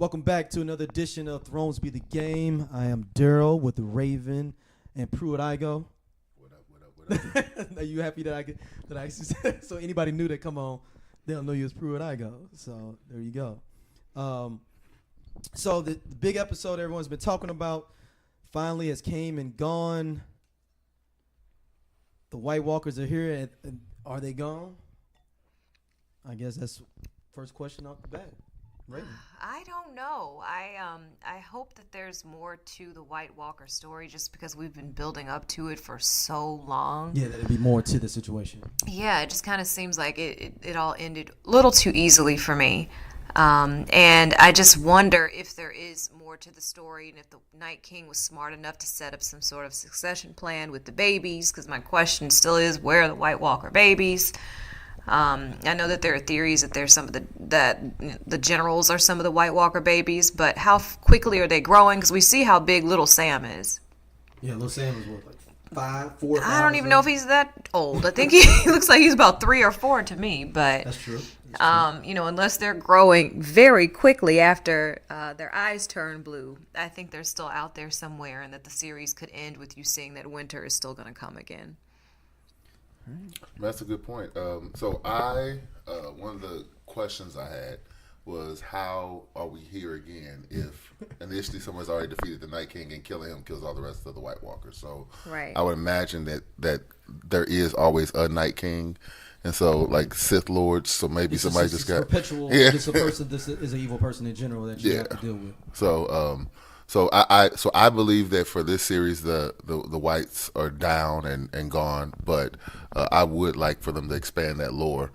Welcome back to another edition of Thrones Be the Game. I am Daryl with the Raven and Pruitt Igo. What up? Are you happy that I actually said so anybody new that come on, they'll know you as Pruitt Igo. So there you go. So the big episode everyone's been talking about finally has came and gone. The White Walkers are here, and are they gone? I guess that's first question off the bat. Raven. I don't know. I hope that there's more to the White Walker story just because we've been building up to it for so long. Yeah, that'd be more to the situation. Yeah, it just kind of seems like it all ended a little too easily for me. And I just wonder if there is more to the story and if the Night King was smart enough to set up some sort of succession plan with the babies, because my question still is, where are the White Walker babies? I know that there are theories that there's some of the generals are some of the White Walker babies, but how quickly are they growing? Because we see how big little Sam is. Yeah, little Sam is what, like 4 or 5? I don't even know if he's that old. I think he looks like he's about 3 or 4 to me, but that's true. Unless they're growing very quickly after their eyes turn blue, I think they're still out there somewhere, and that the series could end with you seeing that winter is still going to come again. That's a good point. So one of the questions I had was, how are we here again if initially someone's already defeated the Night King and killing him kills all the rest of the White Walkers? So right. I would imagine that there is always a Night King, and so like Sith Lords. So maybe somebody just got perpetual. Yeah. This is an evil person in general that you have to deal with. So I believe that for this series the whites are down and gone, but I would like for them to expand that lore.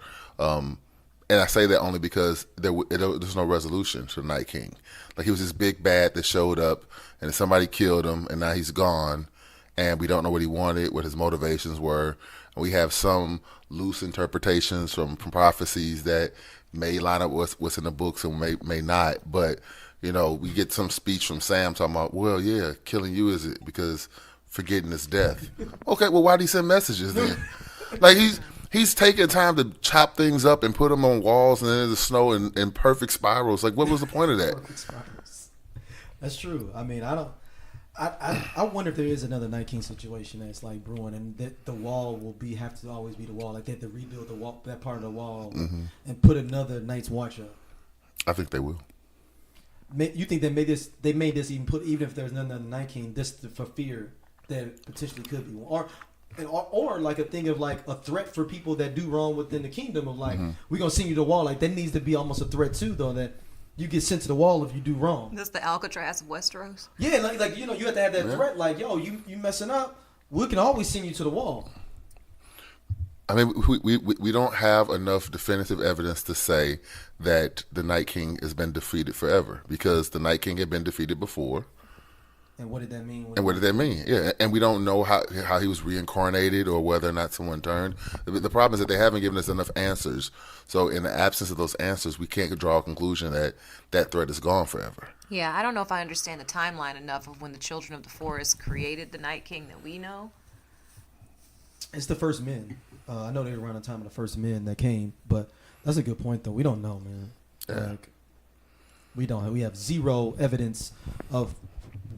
And I say that only because there's no resolution to the Night King. Like, he was this big bad that showed up and somebody killed him and now he's gone and we don't know what he wanted, what his motivations were. And we have some loose interpretations from prophecies that may line up with what's in the books and may not, but you know, we get some speech from Sam talking about, well, yeah, killing you is it because forgetting his death. Okay, well, why did he send messages then? Like, he's taking time to chop things up and put them on walls and then in the snow in perfect spirals. Like, what was the point of that? Perfect spirals. That's true. I mean, I wonder if there is another Night King situation that's like brewing, and that the wall will have to always be the wall. Like, they have to rebuild the wall, that part of the wall, and put another Night's Watch up. I think they will. You think they made this even if there's another Night King, for fear that potentially could be one, or like a thing of like a threat for people that do wrong within the kingdom of like, we're gonna send you to the wall. Like, that needs to be almost a threat too, though, that you get sent to the wall if you do wrong. That's the Alcatraz of Westeros. Yeah, like you have to have that threat. Like, yo, you messing up, we can always send you to the wall. I mean, we don't have enough definitive evidence to say that the Night King has been defeated forever, because the Night King had been defeated before. And what did that mean? And what did that mean? Yeah, and we don't know how he was reincarnated or whether or not someone turned. The problem is that they haven't given us enough answers. So in the absence of those answers, we can't draw a conclusion that that threat is gone forever. Yeah, I don't know if I understand the timeline enough of when the Children of the Forest created the Night King that we know. It's the first men. I know they were around the time of the first men that came, but that's a good point, though. We don't know, man. Yeah. Like, we don't. We have zero evidence of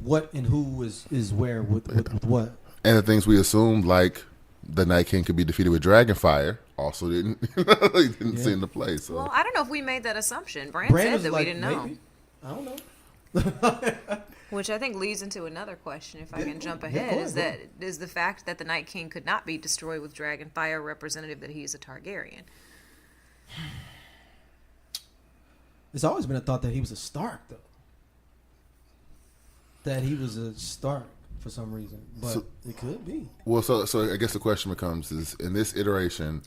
what and who is where with what. And the things we assumed, like the Night King could be defeated with dragonfire, also didn't seem to play. So. Well, I don't know if we made that assumption. Bran said that we didn't know. Maybe. I don't know. Which I think leads into another question, if I can jump ahead, is the fact that the Night King could not be destroyed with dragon fire representative that he is a Targaryen? It's always been a thought that he was a Stark, though. That he was a Stark for some reason, but it could be. Well, so I guess the question becomes: is in this iteration,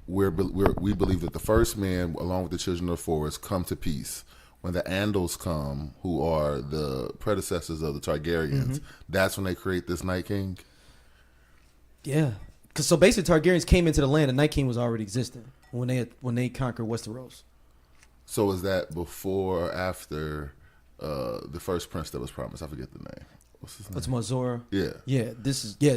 we believe that the first men, along with the Children of the Forest, come to peace. When the Andals come, who are the predecessors of the Targaryens, that's when they create this Night King? Yeah. So basically Targaryens came into the land, the Night King was already existing when they conquered Westeros. So is that before or after the first prince that was promised? I forget the name. What's his name? It's more Zora. Yeah. Yeah.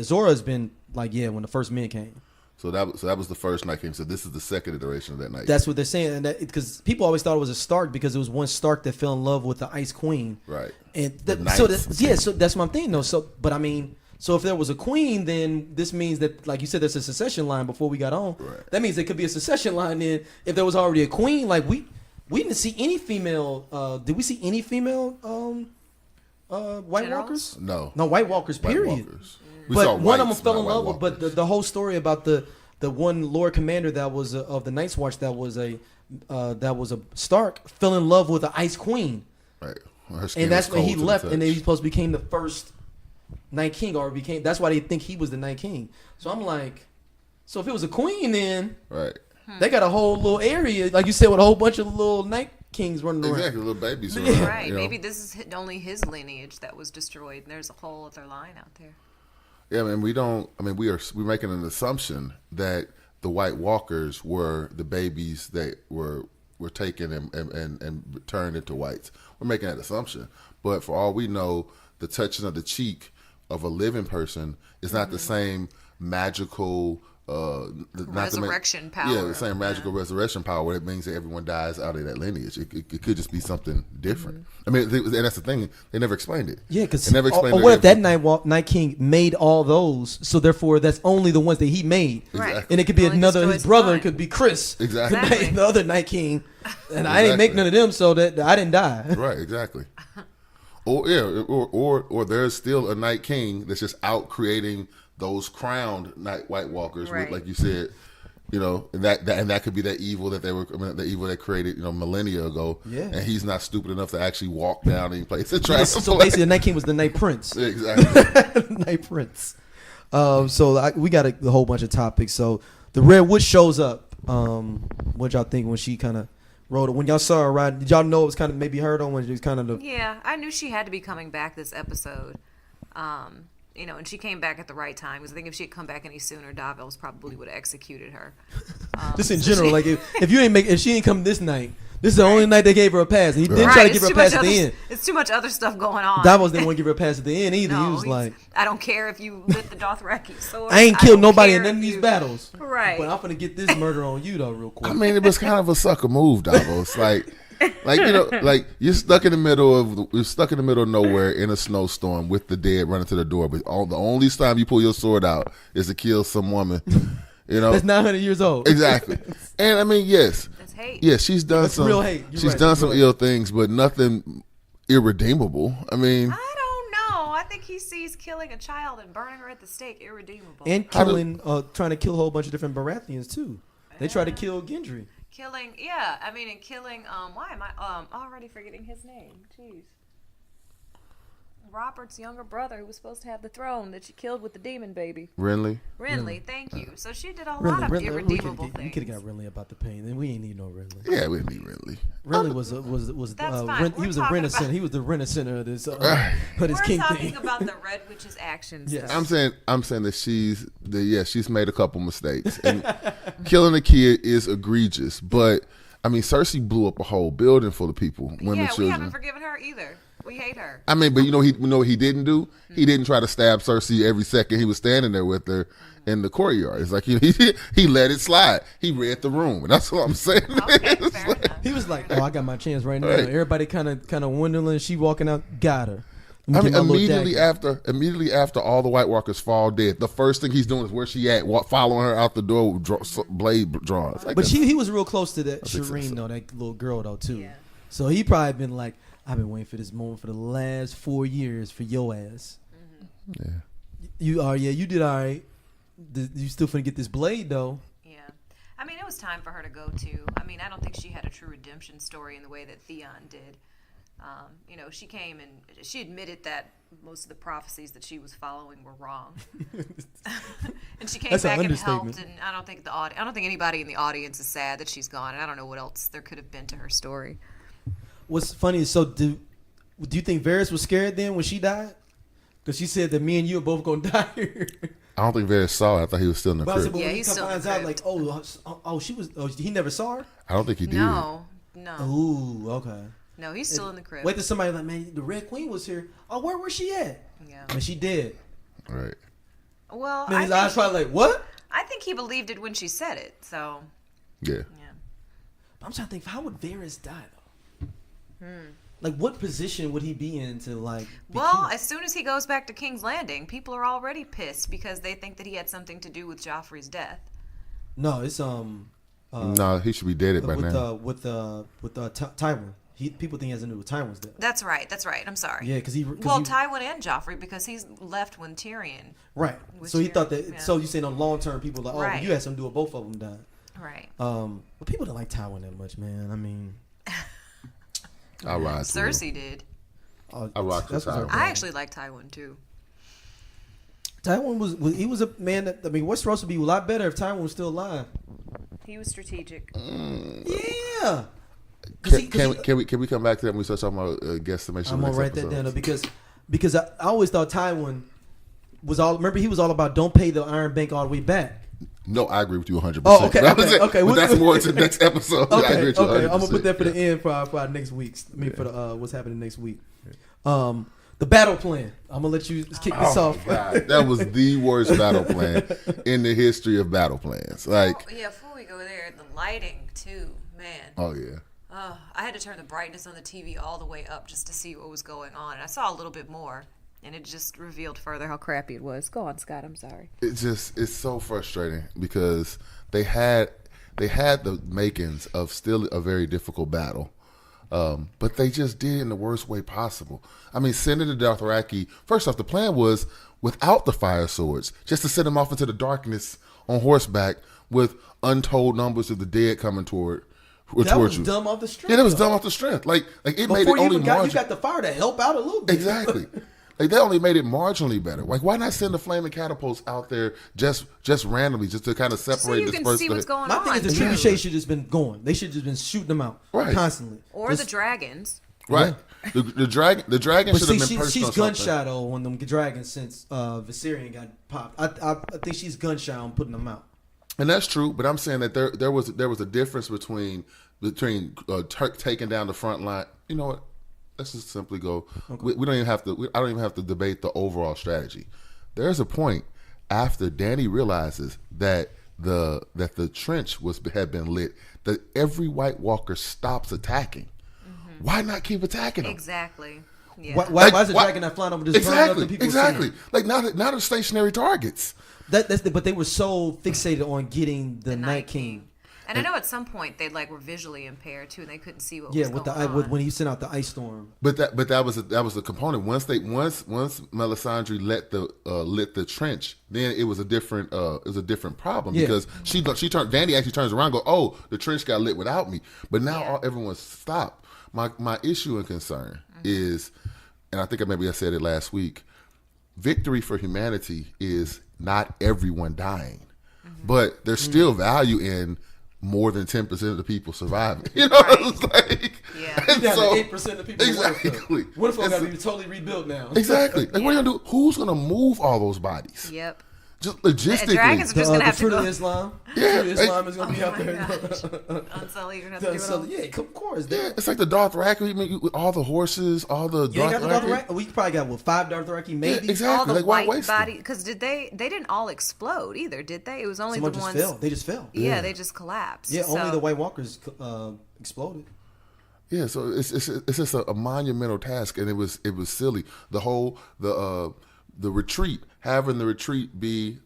Zora's been like, when the first men came. So that was the first Night King. So this is the second iteration of that Night That's King. what they're saying, because people always thought it was a Stark because it was one Stark that fell in love with the Ice Queen. Right. And The so Knights. so that's my thing though. So, but I mean, so if there was a queen, then this means that, like you said, there's a succession line before we got on. Right. That means there could be a succession line then if there was already a queen. Like we didn't see any female. Did we see any female White Generals? Walkers? No. No White Walkers. White Period. Walkers. We saw But one of them whites, fell not in White love with. But Walkers. the whole story about the one Lord Commander that was of the Night's Watch that was a Stark fell in love with the Ice Queen, Right. Her skin and that's was when cold he to the left, and then touch. he supposed to became the first Night King, or became. That's why they think he was the Night King. So I'm like, so if it was a queen, then Right. they got a whole little area, like you said, with a whole bunch of little Night Kings running around. Exactly. Little babies. Yeah. Around, Right. you know? Maybe this is only his lineage that was destroyed, and there's a whole other line out there. Yeah, I mean, we're making an assumption that the White Walkers were the babies that were taken and turned into whites. We're making that assumption, but for all we know, the touching of the cheek of a living person is not the same magical Resurrection power. Yeah, the same magical resurrection power. Where it means that everyone dies out of that lineage. It could just be something different. I mean, and that's the thing. They never explained it. Yeah, because they never explained. what if that Night King made all those? So therefore, that's only the ones that he made. Right. And it could be Only another. destroys His brother mine. could be Chris. Exactly. Could make the other Night King, and I didn't make none of them, so that I didn't die. Right, exactly. Or there's still a Night King that's just out creating those crowned White Walkers, Right. like you said, and that could be that evil that the evil they created, millennia ago. Yeah. And he's not stupid enough to actually walk down any place to try. So basically, the Night King was the Night Prince. Exactly. Night Prince. So we got a whole bunch of topics. So the Red Witch shows up. What y'all think when she kind of rode it? When y'all saw her ride, did y'all know it was kind of maybe her on when it was kind of the Yeah, I knew she had to be coming back this episode. And she came back at the right time. Because I think if she had come back any sooner, Davos probably would have executed her. just in general, like if she ain't come this night, this is the only night they gave her a pass. And he didn't try to give her a pass at the end. It's too much other stuff going on. Davos didn't want to give her a pass at the end either. No, he was like, I don't care if you lit the Dothraki sword. I ain't killed don't nobody care in none if of these you- battles. Right. But I'm gonna get this murder on you though, real quick. I mean, it was kind of a sucker move, Davos. like you're stuck in the middle of nowhere in a snowstorm with the dead running to the door, but the only time you pull your sword out is to kill some woman. That's 900 years old. Exactly. And I mean, yes. That's hate. Yeah, she's done That's some real hate. You're she's right. done You're some right. ill things, but nothing irredeemable. I mean, I don't know. I think he sees killing a child and burning her at the stake irredeemable. And killing, trying to kill a whole bunch of different Baratheons too. They tried to kill Gendry. Killing, and killing, why am I already forgetting his name? Jeez. Robert's younger brother who was supposed to have the throne that she killed with the demon baby. Renly. Renly, thank you. So she did a lot of irredeemable We things. could have got Renly about the pain, and we ain't need no Renly. Yeah, we need Renly. Renly was That's fine. he was a We're talking Renaissance. about- He was the Renaissance of this We're king talking thing. about the Red Witch's actions. Yes. though. I'm saying that she's made a couple mistakes, and killing a kid is egregious. But I mean, Cersei blew up a whole building full of people, women, We children. haven't forgiven her either. We hate her. I mean, but you know what he didn't do? He didn't try to stab Cersei every second he was standing there with her in the courtyard. It's like he let it slide. He read the room, and that's what I'm saying. Okay, fair enough. He was like, "Oh, I got my chance right now." Right. Everybody kind of wondering. She walking out, got her. I mean, Get my little dagger. immediately after all the White Walkers fall dead, the first thing he's doing is where she at, following her out the door with blade drawn. It's like, But he was real close to that think Shireen so. though, that little girl though too. Yeah. So he probably been like, "I've been waiting for this moment for the last 4 years for your ass." yeah. You did all right. You still finna get this blade though. Yeah. I mean, it was time for her to go too. I mean, I don't think she had a true redemption story in the way that Theon did. She came and she admitted that most of the prophecies that she was following were wrong. And she came That's an back and understatement. helped. And I don't think anybody in the audience is sad that she's gone. And I don't know what else there could have been to her story. What's funny is, so do you think Varys was scared then when she died? Because she said that me and you are both gonna die here. I don't think Varys saw it. I thought he was still in the But I said, crib. but Yeah, when he he's still in finds the out, crypt. like, she was. Oh, he never saw her. I don't think he did. No. Ooh, okay. No, he's still in the crib. Wait till somebody like, man, the Red Queen was here. Oh, where was she at? Yeah. And she dead. Right. Well, And his eyes probably like, what? I think think he believed it when she said it. So Yeah. I'm trying to think, how would Varys die though? Like, what position would he be in to like? Well, king? as soon as he goes back to King's Landing, people are already pissed because they think that he had something to do with Joffrey's death. No, it's No, he should be dead by now. with Tywin. People think he has to do with Tywin's death. That's right. I'm sorry. Yeah, because Tywin and Joffrey, because he's left when Tyrion. Right. with So he thought Tyrion, that. yeah. So you saying on long term, people are like, oh, Right. you had something to do with both of them dying. Right. But people don't like Tywin that much, man. I mean, I ride. Cersei did. I rock with Tywin. I actually like Tywin too. Tywin was a man that, I mean, Westeros would be a lot better if Tywin was still alive. He was strategic. Yeah. Can we come back to that when we start talking about guesstimations? I'm gonna write that down though, because I always thought Tywin was all. Remember, he was all about don't pay the Iron Bank all the way back. No, I agree with you 100%. Oh, okay, That was it. okay. But that's more to the next episode. I agree with you 100%. I'm gonna put that for the end for our next week's. I mean, for the what's happening next week. The battle plan. I'm gonna let you kick this off. God, that was the worst battle plan in the history of battle plans. Like, Before we go there, the lighting too, man. oh yeah. I had to turn the brightness on the TV all the way up just to see what was going on, and I saw a little bit more, and it just revealed further how crappy it was. Go on, Scott. I'm sorry. It's so frustrating because they had the makings of still a very difficult battle. But they just did it in the worst way possible. I mean, sending the Dothraki, first off, the plan was without the fire swords, just to send them off into the darkness on horseback with untold numbers of the dead coming towards you. Dumb off the strength. Yeah, that was dumb off the strength. Like it made it only marginal. You got the fire to help out a little bit. Exactly. Like they only made it marginally better. Like why not send the flaming catapults out there just randomly, just to kind of separate, So you disperse can see what's going My on. thing is the too. trebuchet should have just been going. They should have just been shooting them out constantly. Or the dragons. Right. The dragon But should have see, been perched she's on gun something. shy though on them dragons since Viserion got popped. I think she's gun shy on putting them out. And that's true, but I'm saying that there was a difference between taking down the front line. You know what? Let's just simply go. Okay. We don't even have to. I don't even have to debate the overall strategy. There's a point after Dany realizes that the trench had been lit, that every White Walker stops attacking. Mm-hmm. Why not keep attacking them? Exactly. Yeah. Why is the dragon not flying over just burning up the people? Exactly. Like now they're stationary targets. But they were so fixated on getting the Night King. And I know at some point they were visually impaired too, and they couldn't see what was Yeah, going on. when he sent out the ice storm. But that was the component. Once Melisandre lit the trench, then it was a different problem because she turned. Dany actually turns around and go, oh, the trench got lit without me. But now everyone's stopped. My issue and concern is, and I think I said it last week. Victory for humanity is not everyone dying, but there's still value in more than 10% of the people surviving. You know, Right. it's like, Yeah, so 8% of people. exactly. Winterfell got to be totally rebuilt now. Exactly. Like, what are you gonna do? Who's gonna move all those bodies? Yep. Just logistically. Dragons are just gonna have to Fruit go. of Islam. Yeah. Fruit of Islam is gonna be out there. Unsullied, you're gonna have to do it all. Yeah, of course. Yeah, it's like the Dothraki with all the horses, all the You ain't got the Dothraki. Dothraki. We probably got 5 Dothraki, maybe. Yeah, exactly. All the Like, why white waste them? body, because they didn't all explode either, did they? It was only Someone the just ones. fell. They just fell. Yeah, they just collapsed. Yeah, only So- the White Walkers exploded. Yeah, so it's just a monumental task, and it was silly. The retreat, having the retreat be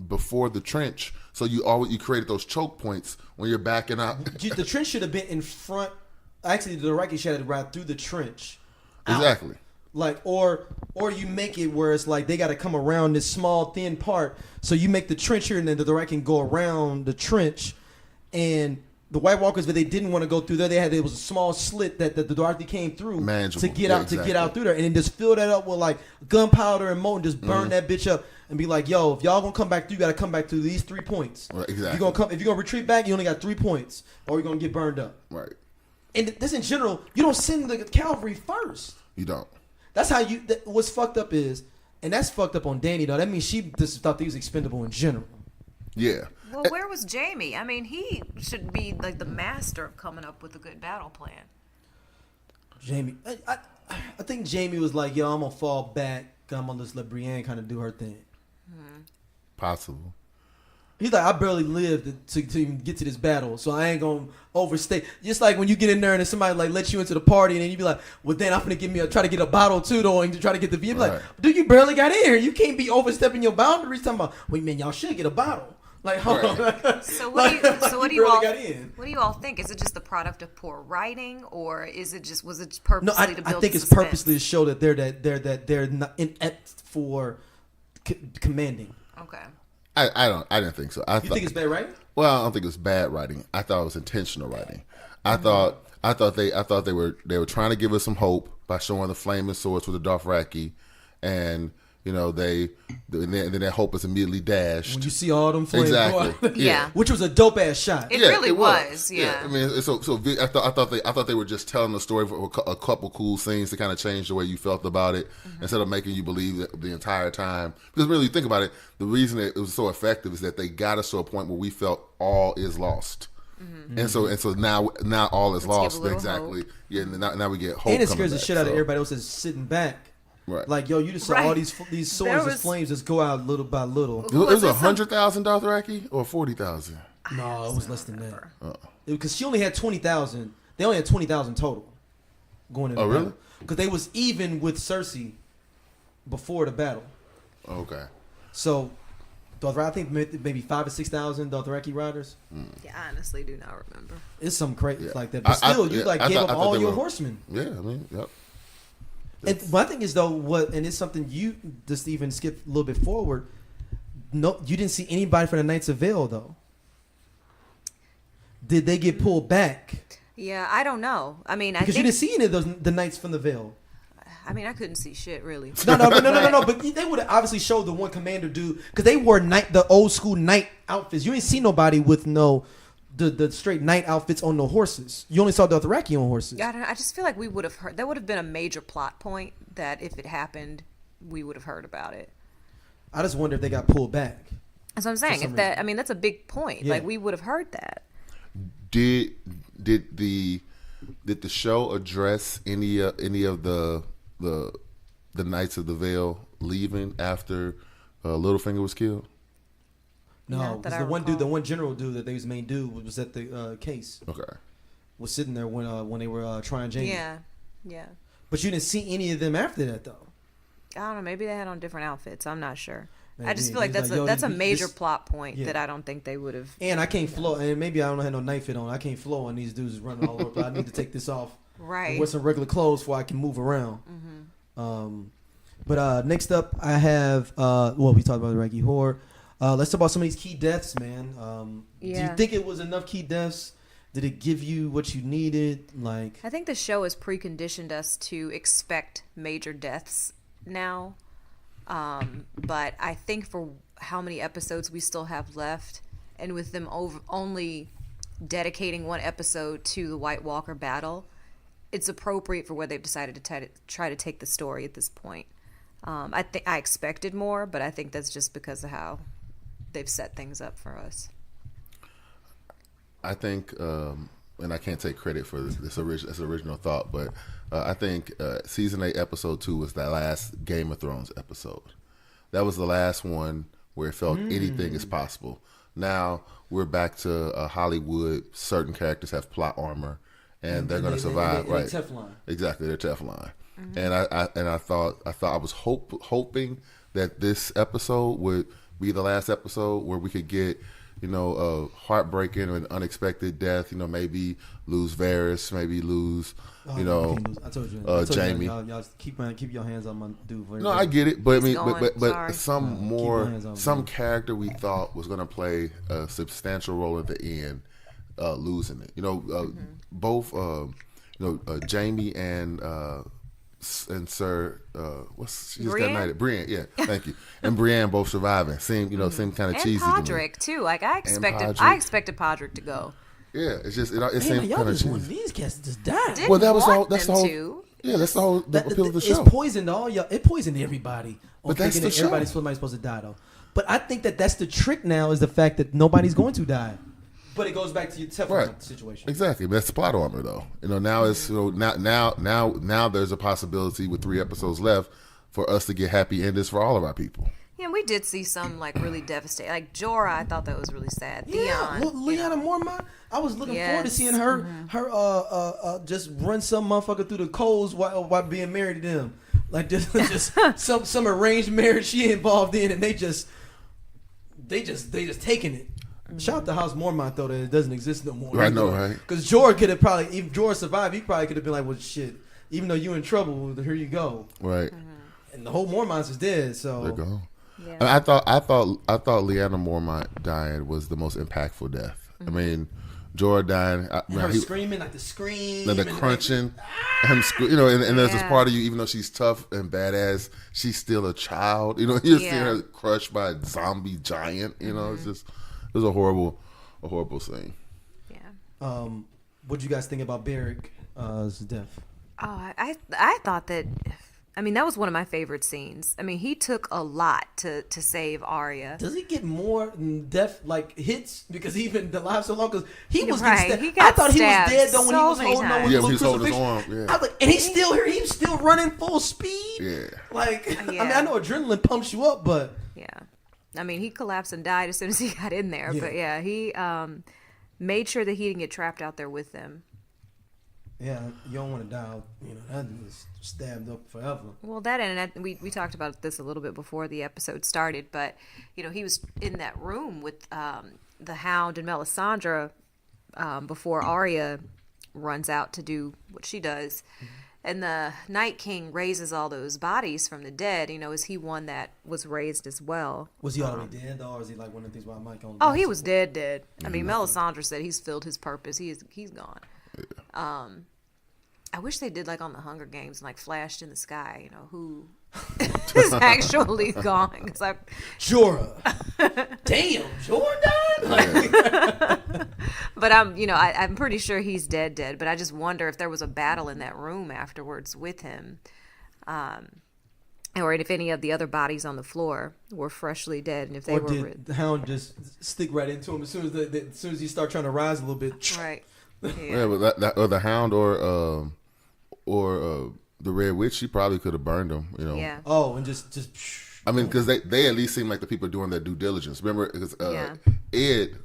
before the trench, so you created those choke points when you're backing out. The trench should have been in front. Actually, the Dothraki should have ride through the trench. out. Exactly. Like, or you make it where it's like they got to come around this small thin part. So you make the trench here, and then the Dothraki can go around the trench. And the White Walkers, but they didn't want to go through there. There was a small slit that the Dothraki came through Manageable. to get out Exactly. to get out through there, and then just fill that up with like gunpowder and molten, just burn that bitch up, and be like, yo, if y'all gonna come back through, you gotta come back through these 3 points. Right, exactly. If you're gonna retreat back, you only got 3 points, or you're gonna get burned up. Right. And this in general, you don't send the cavalry first. You don't. That's how you. What's fucked up is, and that's fucked up on Dany though. That means she just thought he was expendable in general. Yeah. Well, where was Jamie? I mean, he should be like the master of coming up with a good battle plan. Jamie, I think Jamie was like, yo, I'm gonna fall back. I'm gonna just let Brienne kind of do her thing. Possible. He's like, I barely lived to even get to this battle, so I ain't gonna overstay. Just like when you get in there and somebody like lets you into the party, and then you be like, well, then I'm gonna try to get a bottle too, though, and to try to get the beer. Like, dude, you barely got in here. You can't be overstepping your boundaries. Talking about, wait, man, y'all should get a bottle. Like, hold on. So what do you all got in. what do you all think? Is it just the product of poor writing, or was it purposely to build I think it's suspense? purposely to show that they're not inept for commanding. Okay. I didn't think so. You think it's bad writing? Well, I don't think it was bad writing. I thought it was intentional writing. I thought they were trying to give us some hope by showing the flaming swords with the Dothraki, and then that hope is immediately dashed When you see all them flames go out. exactly. Yeah. Which was a dope ass shot. It really was. Yeah. I mean, so I thought they were just telling the story for a couple cool scenes to kind of change the way you felt about it, instead of making you believe that the entire time. Because really, you think about it, the reason it was so effective is that they got us to a point where we felt all is lost. And so now all is Let's give lost. a little Exactly. hope. Yeah. And now we get hope. And it coming scares the back, shit out of so. everybody else that's sitting back. Right. Like, yo, you just saw all these swords as flames just go out little by little. It was 100,000 Dothraki or 40,000. No, it was less than that. Because she only had 20,000. They only had 20,000 total going into the really? battle. Because they was even with Cersei before the battle. Okay. So, I think maybe 5,000 or 6,000 Dothraki riders. Yeah, I honestly do not remember. It's something crazy like that. But still, you gave up all your horsemen. Yeah, I mean, yep. And my thing is and it's something you just even skip a little bit forward. No, you didn't see anybody from the Knights of Vale though. Did they get pulled back? Yeah, I don't know. I mean, Because you didn't see any of the Knights from the Vale. I mean, I couldn't see shit really. No. But they would have obviously showed the one commander dude because they wore the old school knight outfits. You ain't see nobody with the straight knight outfits on the horses. You only saw the Dothraki on horses. Yeah, I just feel like we would have heard. That would have been a major plot point that if it happened, we would have heard about it. I just wonder if they got pulled back. That's what I'm saying. That's a big point. Yeah. Like we would have heard that. Did the show address any of the Knights of the Vale leaving after Littlefinger was killed? No, Not that because I the recall. one general dude that they was main dude was at the case. Okay. Was sitting there when they were trying Jamie. Yeah. But you didn't see any of them after that though. I don't know. Maybe they had on different outfits. I'm not sure. Maybe. I just feel like He's that's like, yo, that's a this- major plot point yeah. that I don't think they would have. And I can't flow. And maybe I don't have no knife fit on. I can't flow on these dudes running all over. But I need to take this off. Right. And wear some regular clothes before I can move around. But next up, I have. We talked about the Reggie Horde. Let's talk about some of these key deaths, man. Do you think it was enough key deaths? Did it give you what you needed? Like, I think the show has preconditioned us to expect major deaths now. But I think for how many episodes we still have left, and with them only dedicating one episode to the White Walker battle, it's appropriate for where they've decided to try to take the story at this point. I expected more, but I think that's just because of how they've set things up for us. I think, and I can't take credit for this original thought, but I think season 8, episode 2 was that last Game of Thrones episode. That was the last one where it felt anything is possible. Now we're back to Hollywood. Certain characters have plot armor, and they're going to survive. They right? Teflon. Exactly, they're Teflon. And I thought I was hoping that this episode would be the last episode where we could get, a heartbreaking and unexpected death. Maybe lose Varys, maybe lose, I told you, Jamie. Y'all keep your hands on my dude. No, I get it, but I mean, going. but Sorry. some character we thought was going to play a substantial role at the end, losing it. Both Jamie and Sir, she just got knighted. Brienne, yeah, thank you. And Brienne both surviving. Seem kind of cheesy. And to me. Podrick too. Like I expected Podrick to go. Yeah, it's just it seemed y'all kind of just want cheesy. these cats to just die. Didn't Well, that was want that's the them whole. to. Yeah, that's the whole appeal of the show. It's poisoned all y'all. It poisoned everybody. But that's thinking the that show. everybody's supposed to die though. But I think that's the trick now is the fact that nobody's going to die. But it goes back to your Teflon situation. Exactly. But that's plot armor, though. Now it's now there's a possibility with 3 episodes left for us to get happy endings for all of our people. Yeah, we did see some like really devastating. Like Jorah, I thought that was really sad. Yeah, Theon, Lyanna Mormont. I was looking forward to seeing her, just run some motherfucker through the coals while being married to them. Like just some arranged marriage she involved in, and they just taking it. Shout out to House Mormont though that it doesn't exist no more. I know, right? Because Jorah could have probably, if Jorah survived, he probably could have been like, well, shit. Even though you in trouble, here you go. Right. And the whole Mormonts is dead. So They're gone. Yeah. And I thought Lyanna Mormont dying was the most impactful death. I mean, Jorah dying. her screaming, like the scream, the and crunching, him, and there's this part of you, even though she's tough and badass, she's still a child. You're seeing her crushed by a zombie giant. It was a horrible scene. Yeah. What do you guys think about Beric's death? Oh, I thought that. I mean, that was one of my favorite scenes. I mean, he took a lot to save Arya. Does he get more death hits because he been alive so long? Because he was Right, getting he got I thought he was stabbed dead though when he so was many holding on times. with Yeah, the when he was holding his crucifix. arm, yeah. I was like, and he's still here. He's still running full speed. Yeah. I mean, Yeah. I know adrenaline pumps you up, but Yeah. I mean, he collapsed and died as soon as he got in there. Yeah. But yeah, he made sure that he didn't get trapped out there with them. yeah, you don't want to die. That was stabbed up forever. Well, we talked about this a little bit before the episode started, but he was in that room with the Hound and Melisandre before Arya runs out to do what she does, and the Night King raises all those bodies from the dead. Is he one that was raised as well? Was he already dead though, or is he like one of the things why Mike on? Oh, he was dead. I mean, Melisandre said he's filled his purpose. He's gone. I wish they did like on the Hunger Games and like flashed in the sky, who is actually gone. Cause Jorah. Damn, Jorah died. but I'm pretty sure he's dead. But I just wonder if there was a battle in that room afterwards with him, or if any of the other bodies on the floor were freshly dead, and if they Or were did the Hound just stick right into him as soon as he start trying to rise a little bit? right. Yeah, but that or the Hound or the Red Witch, she probably could have burned him. Yeah. Oh, and just. I mean, because they at least seem like the people doing their due diligence. Remember, because Ed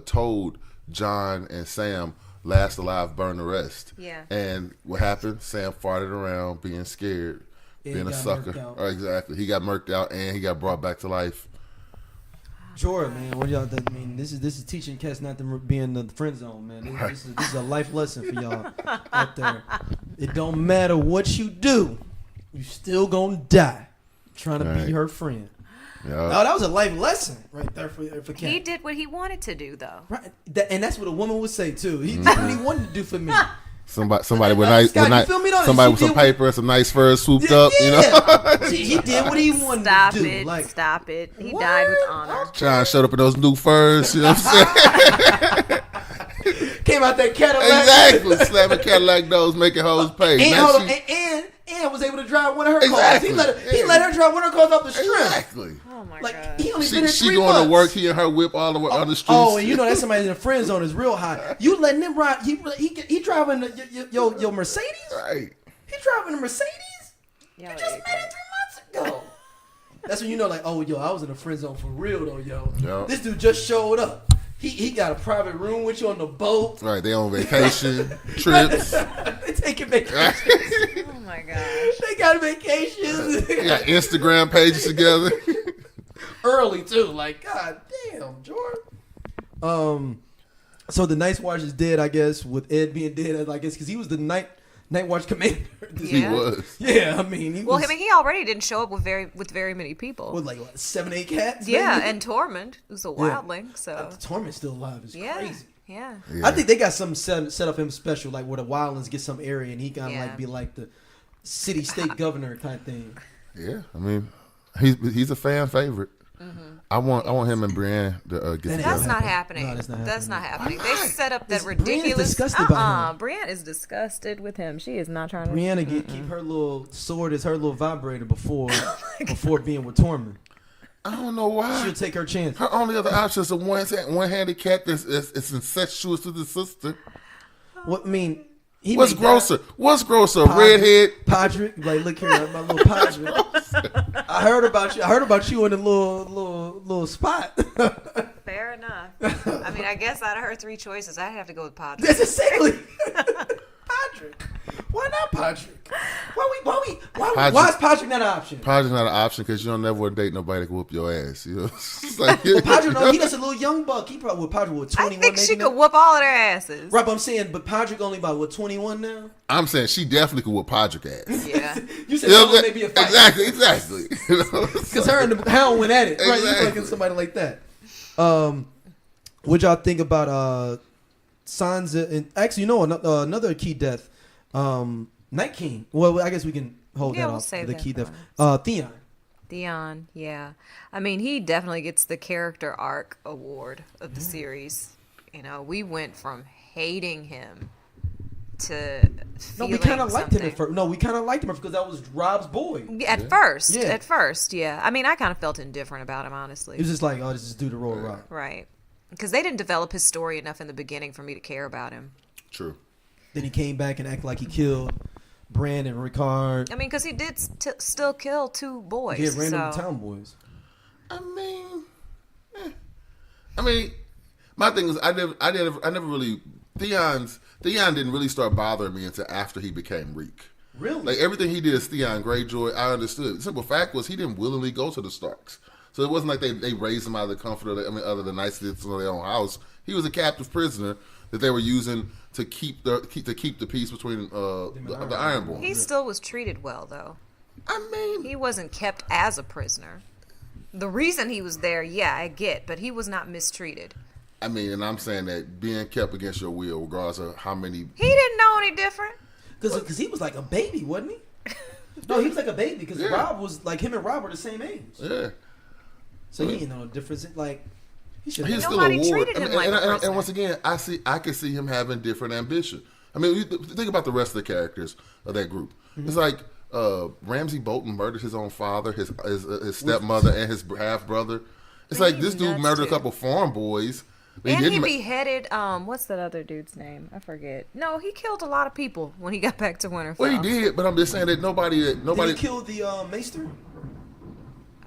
told John and Sam, "Last alive, burn the rest." Yeah. And what happened? Sam farted around, being scared, being a sucker. Exactly. He got murked out, and he got brought back to life. Jorah, man, what y'all? I mean, this is teaching cats not to be in the friend zone, man. This is a life lesson for y'all out there. It don't matter what you do, you still gonna die trying to be her friend. Yeah. Oh, that was a life lesson right there for Cat. He did what he wanted to do, though. Right, and that's what a woman would say too. He did what he wanted to do for me. Somebody with nice, Scott, you feel me, though? somebody with She some did paper and some nice furs swooped up. He did what he wanted Stop to do. it! Stop it! He died with honor. Trying to show up in those new furs. You know what I'm saying? Came out that Cadillac. Exactly. Slamming Cadillac doors, making hoes pay. And was able to drive one of her Exactly. cars. He let her drive one of her cars off the strip. Exactly. Oh my Like god! he only been here 3 She going months. to work. He and her whip all the way on the streets. Oh, and that somebody in the friend zone is real high. You letting him ride? He driving your Mercedes? Right. He driving a Mercedes? Yeah, You just met him 3 months ago. That's when I was in the friend zone for real though, yo. Yep. This dude just showed up. He got a private room with you on the boat. Right. They on vacation, trips. They taking vacations. Oh my gosh! They got vacations. They got Instagram pages together. Early too. Like, god damn, Jordan. So the Night's Watch is dead, I guess, with Ed being dead, I guess, because he was the Night Watch commander. He Yeah. was. Yeah, I mean, he already didn't show up with very many people. with like what, 7, 8 cats. Yeah, maybe? and Tormund was a wildling, so Torment's still alive. It's yeah, crazy. yeah. I think they got something set up him special, like where the wildlings get some area and he kind of Yeah. like be like the city state governor kind of thing. Yeah. I mean, he's a fan favorite. I want him and Brienne to get together. That's not happening. No, that's not That's not happening. They not? set up that Brienne's ridiculous. disgusted by him. Brienne is disgusted with him. She is not trying to. Brianna keep her little sword as her little vibrator before being with Tormund. I don't know why. She'll take her chance. Her only other option is a one-handed cat that's incestuous with his sister. What I mean, What's grosser? What's grosser? A redhead? Podrick, like look here, my little Podrick. I heard about you. I heard about you in a little spot. Fair enough. I mean, I guess out of her three choices, I'd have to go with Podrick. That's exactly Podrick. Why not Podrick? Why is Podrick not an option? Podrick's not an option because you don't never want to date nobody that can whoop your ass. You know, it's like, Well, Podrick, no, he just a little young buck. He probably with 21. I think she maybe could now. whoop all of their asses. Right, but I'm saying, but Podrick only about what 21 now. I'm saying she definitely could whoop Podrick ass. Yeah. You said You know, that may be a fight. Exactly. You know, Because her and the Hound went at it. Right, you Exactly. fucking somebody like that. What y'all think about Sansa? And actually, you know, another key death, Night King. Well, I guess we can hold Yeah, that we'll off. save The that key for death. Theon. Theon, yeah. I mean, he definitely gets the character arc award of the series. You know, we went from hating him to No, feeling we kind of liked him something. at first. No, we kind of liked him because that was Rob's boy. At first, Yeah. at first, yeah. I mean, I kind of felt indifferent about him, It honestly. was just like, oh, this is dude to roll a rock. Right. Because they didn't develop his story enough in the beginning for me to care about him. True. Then he came back and acted like he killed Bran and Ricard. I mean, because he did still kill two boys. Yeah, random so. town boys. I mean, my thing is, I never really Theon didn't really start bothering me until after he became Reek. Really? Like everything he did as Theon Greyjoy, I understood. The simple fact was he didn't willingly go to the Starks, so it wasn't like they raised him out of the comfort of other than niceties of their own house. He was a captive prisoner that they were using to keep the peace between the Ironborn. He still was treated well, though. I mean, He wasn't kept as a prisoner. The reason he was there, yeah, I get, but he was not mistreated. and I'm saying that being kept against your will, regardless of how many. He didn't know any different. Because he was like a baby, wasn't he? No, he was like a baby because Yeah. Rob was like him and Rob were the same age. Yeah. So he didn't know the difference. Like he should. He's still a Nobody ward. treated him like a prisoner. And once again, I can see him having different ambition. I mean, you think about the rest of the characters of that group. Mm-hmm. It's like Ramsay Bolton murdered his own father, his stepmother, and his half brother. It's like this dude Nuts, murdered a dude. couple farm boys. But And he didn't beheaded, what's that other dude's name? I forget. No, he killed a lot of people when he got back to Winterfell. Well, he did, but I'm just saying that nobody. Did he kill the Maester?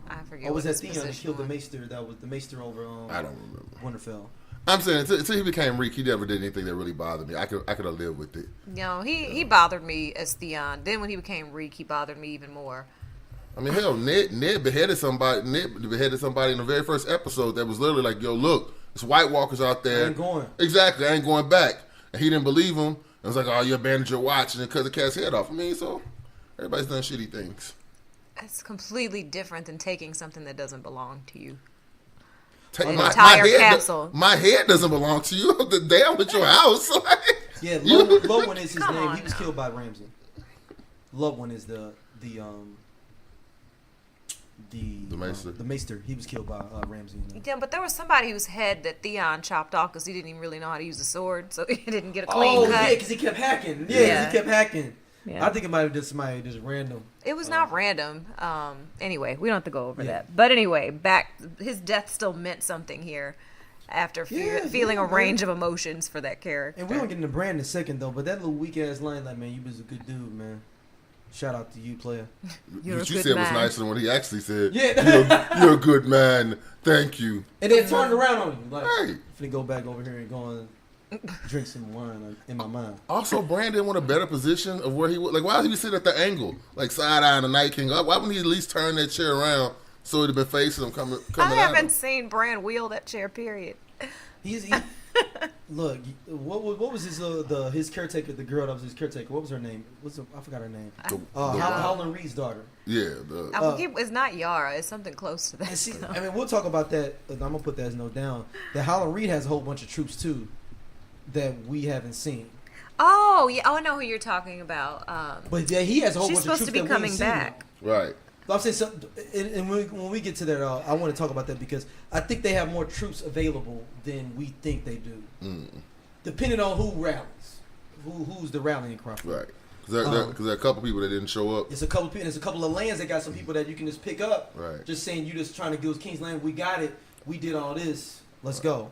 I forget Or was what that his Theon that position killed the was. Maester? That was the Maester over I don't remember. Winterfell. I'm saying until he became Reek, he never did anything that really bothered me. I could have lived with it. No, he bothered me as Theon. Then when he became Reek, he bothered me even more. I mean, hell, Ned beheaded somebody. Ned beheaded somebody in the very first episode that was literally like, "Yo, look, there's white walkers out there. I ain't going." Exactly, I ain't going back." And he didn't believe him. It was like, "Oh, you abandoned your watch," and then cut the cat's head off. I mean, so everybody's done shitty things. It's completely different than taking something that doesn't belong to you. Take An entire castle. My head doesn't belong to you. The damn with your house. Yeah, Lowen is his Come name. on He was now. killed by Ramsay. Lowen is the Maester. The Maester. He was killed by Ramsay. Yeah, but there was somebody whose head that Theon chopped off because he didn't even really know how to use a sword, so he didn't get a clean Oh cut. yeah, because he kept hacking. Yeah, 'cause Yeah. he kept hacking. Yeah. I think it might have just somebody just random. It was not random. Anyway, we don't have to go over Yeah. that. But anyway, his death still meant something here after feeling a man. range of emotions for that character. And we're gonna get into Brand in a second though, but that little weak ass line, like, man, you was a good dude, man. Shout out to you, player. You're a What you good said man. was nicer than what he actually said. Yeah. You're a good man. Thank you. And then turned around on you, like, Right. finna go back over here and go and drink some wine in my mind. Also, Brandon want a better position of where he would. Like, why did he sit at the angle, like side eye on the Night King? Why wouldn't he at least turn that chair around so it'd have been facing him coming I at him? haven't seen Bran wheel that chair, period. Look. What was his caretaker? The girl that was his caretaker. What was her name? I forgot her name. Howland Reed's daughter. Yeah. It's not Yara. It's something close to that. And see, I mean, we'll talk about that. I'm gonna put that as note down. That Howland Reed has a whole bunch of troops too, that we haven't seen. Oh, yeah. Oh, I know who you're talking about. But yeah, he has a whole She's bunch of supposed troops to be that we ain't coming seen back. Right. But I'm saying, and when we get to that, I want to talk about that because I think they have more troops available than we think they do, depending on who rallies, who's the rallying cry. Right. Because there are a couple people that didn't show up. It's a couple people. There's a couple of lands that got some people that you can just pick up. Right. Just saying, you just trying to give us King's Land. We got it. We did all this. Let's go.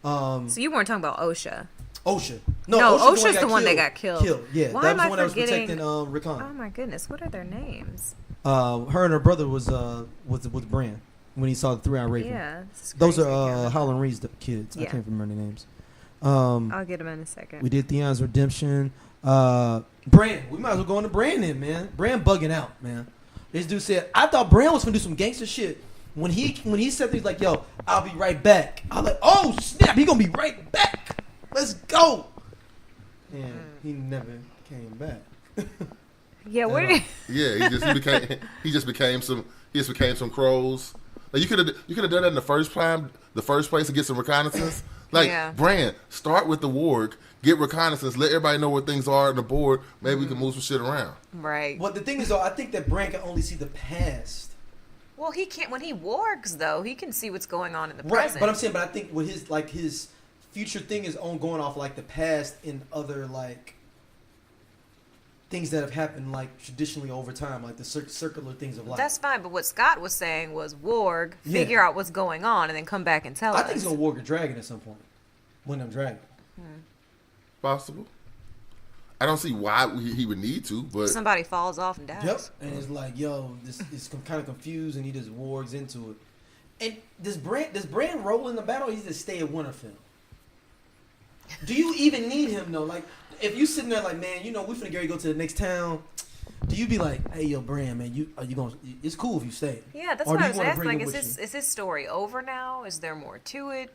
So you weren't talking about OSHA. OSHA. No, OSHA's OSHA's the one that got killed. Yeah, Why that am was I the one that was forgetting- protecting Rickon. Oh my goodness, what are their names? Her and her brother was Bran when he saw the 3-Eye Raven. Yeah, this is Those crazy. are Howland Reed's kids. I Yeah. can't remember their names. I'll get them in a second. We did Theon's Redemption. Bran. We might as well go into Bran then, man. Bran bugging out, man. This dude said, I thought Bran was gonna do some gangster shit. When he said things like, yo, I'll be right back. I was like, oh snap, he gonna be right back. Let's go. And he never came back. Yeah, where did Yeah, he just became some crows. Like you could have done that in the first place to get some reconnaissance. Like Yeah. Bran, start with the warg, get reconnaissance, let everybody know where things are on the board. Maybe we can move some shit around. right? But the thing is, though, I think that Bran can only see the past. Well, he can't. When he wargs, though, he can see what's going on in the Right, present. but I'm saying, I think with his future thing is on going off like the past and other like things that have happened like traditionally over time, like the circular things of life. That's fine. But what Scott was saying was warg, Yeah. figure out what's going on, and then come back and tell I us. think he's gonna warg a dragon at some point. When I'm dragon. Possible. I don't see why he would need to, but Somebody falls off and dies. Yep. And it's like, yo, this is kind of confused, and he just wargs into it. And does Bran roll in the battle? Or he just stay at Winterfell? Do you even need him though? Like, if you sitting there like, man, you know, we finna go to the next town. Do you be like, hey, yo, Bran, man, are you gonna? It's cool if you stay. Yeah, that's Or what do I you was wanna asking. bring Like, him with you? is his story over now? Is there more to it?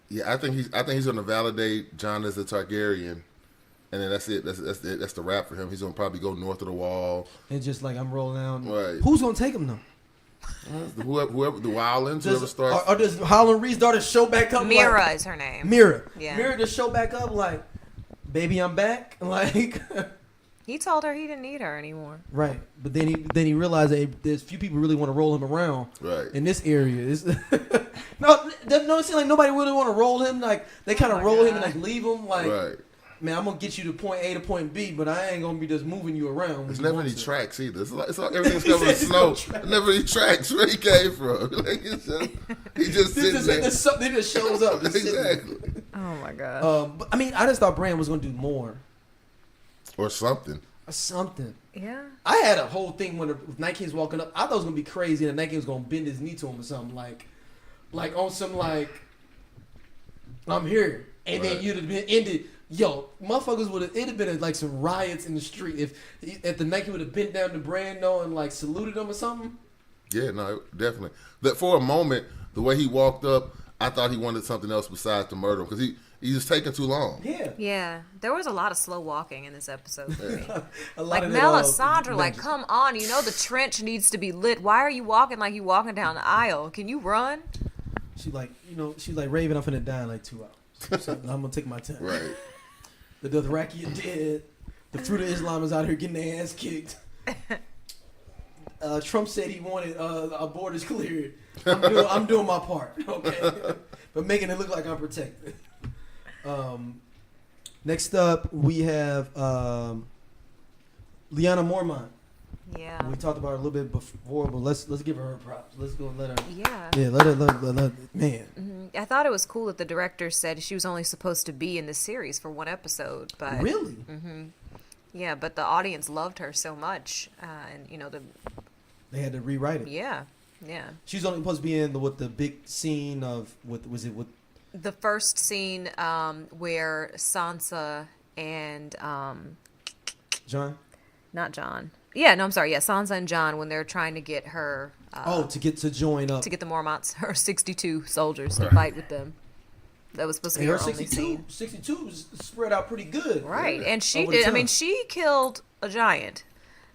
yeah, I think he's going to validate Jon as a Targaryen, and then that's it. That's the wrap for him. He's going to probably go north of the wall. And just like I'm rolling down. Right. Who's gonna take him though? Whoever the Wildlands, whoever starts. Or does Howland Reed's daughter show back up? Mira like, is her name. Mira. Yeah. Mira just show back up like, baby, I'm back. Like. He told her he didn't need her anymore. Right, but then he realized that there's few people really want to roll him around. Right. In this area, no, it seems like nobody really want to roll him. Like they kind of my roll him and God. like leave him. Like, Right. man, I'm gonna get you to point A to point B, but I ain't gonna be just moving you around. when There's you never want any to. tracks either. It's like everything's He covered in said there's snow. no tracks. Never any tracks where he came from. Like he just sitting there. Something just shows up. Just sitting there. Exactly. Oh my god. But I mean, I just thought Bran was gonna do more Or something. or something. Yeah. I had a whole thing when the Night King's walking up. I thought it was gonna be crazy, and the Night King was gonna bend his knee to him or something, like on some like, I'm here, and then Right. you'd have been ended. Yo, motherfuckers would have. It'd have been like some riots in the street if the Night King would have bent down to Brando and like saluted him or something. Yeah, no, definitely. That for a moment, the way he walked up, I thought he wanted something else besides to murder him because he was taking too long. Yeah, Yeah. There was a lot of slow walking in this episode for me. a lot Like of that, Melisandre, like, magic. come on, you know the trench needs to be lit. Why are you walking like you walking down the aisle? Can you run? She like, she's like, Raven, I'm finna die in like 2 hours. So I'm gonna take my time. Right. The Dothraki are dead. The Fruit of Islam is out here getting their ass kicked. Trump said he wanted our borders cleared. I'm doing my part, okay? But making it look like I'm protected. Next up, we have Lyanna Mormont. Yeah. We talked about her a little bit before, but let's give her props. Let's go and let her. Yeah. Yeah, let her man. I thought it was cool that the director said she was only supposed to be in the series for one episode, but Really? yeah, but the audience loved her so much, and They had to rewrite it. yeah. She's only supposed to be in the big scene of with The first scene where Sansa and John. not John. Yeah, no, I'm sorry. Yeah, Sansa and John when they're trying to get her To get to join up. to get the Mormonts, her 62 soldiers to fight with them. That was supposed to be And her her only 62, scene. 62 was spread out pretty good. Right, and she Over the did. I mean, time. she killed a giant.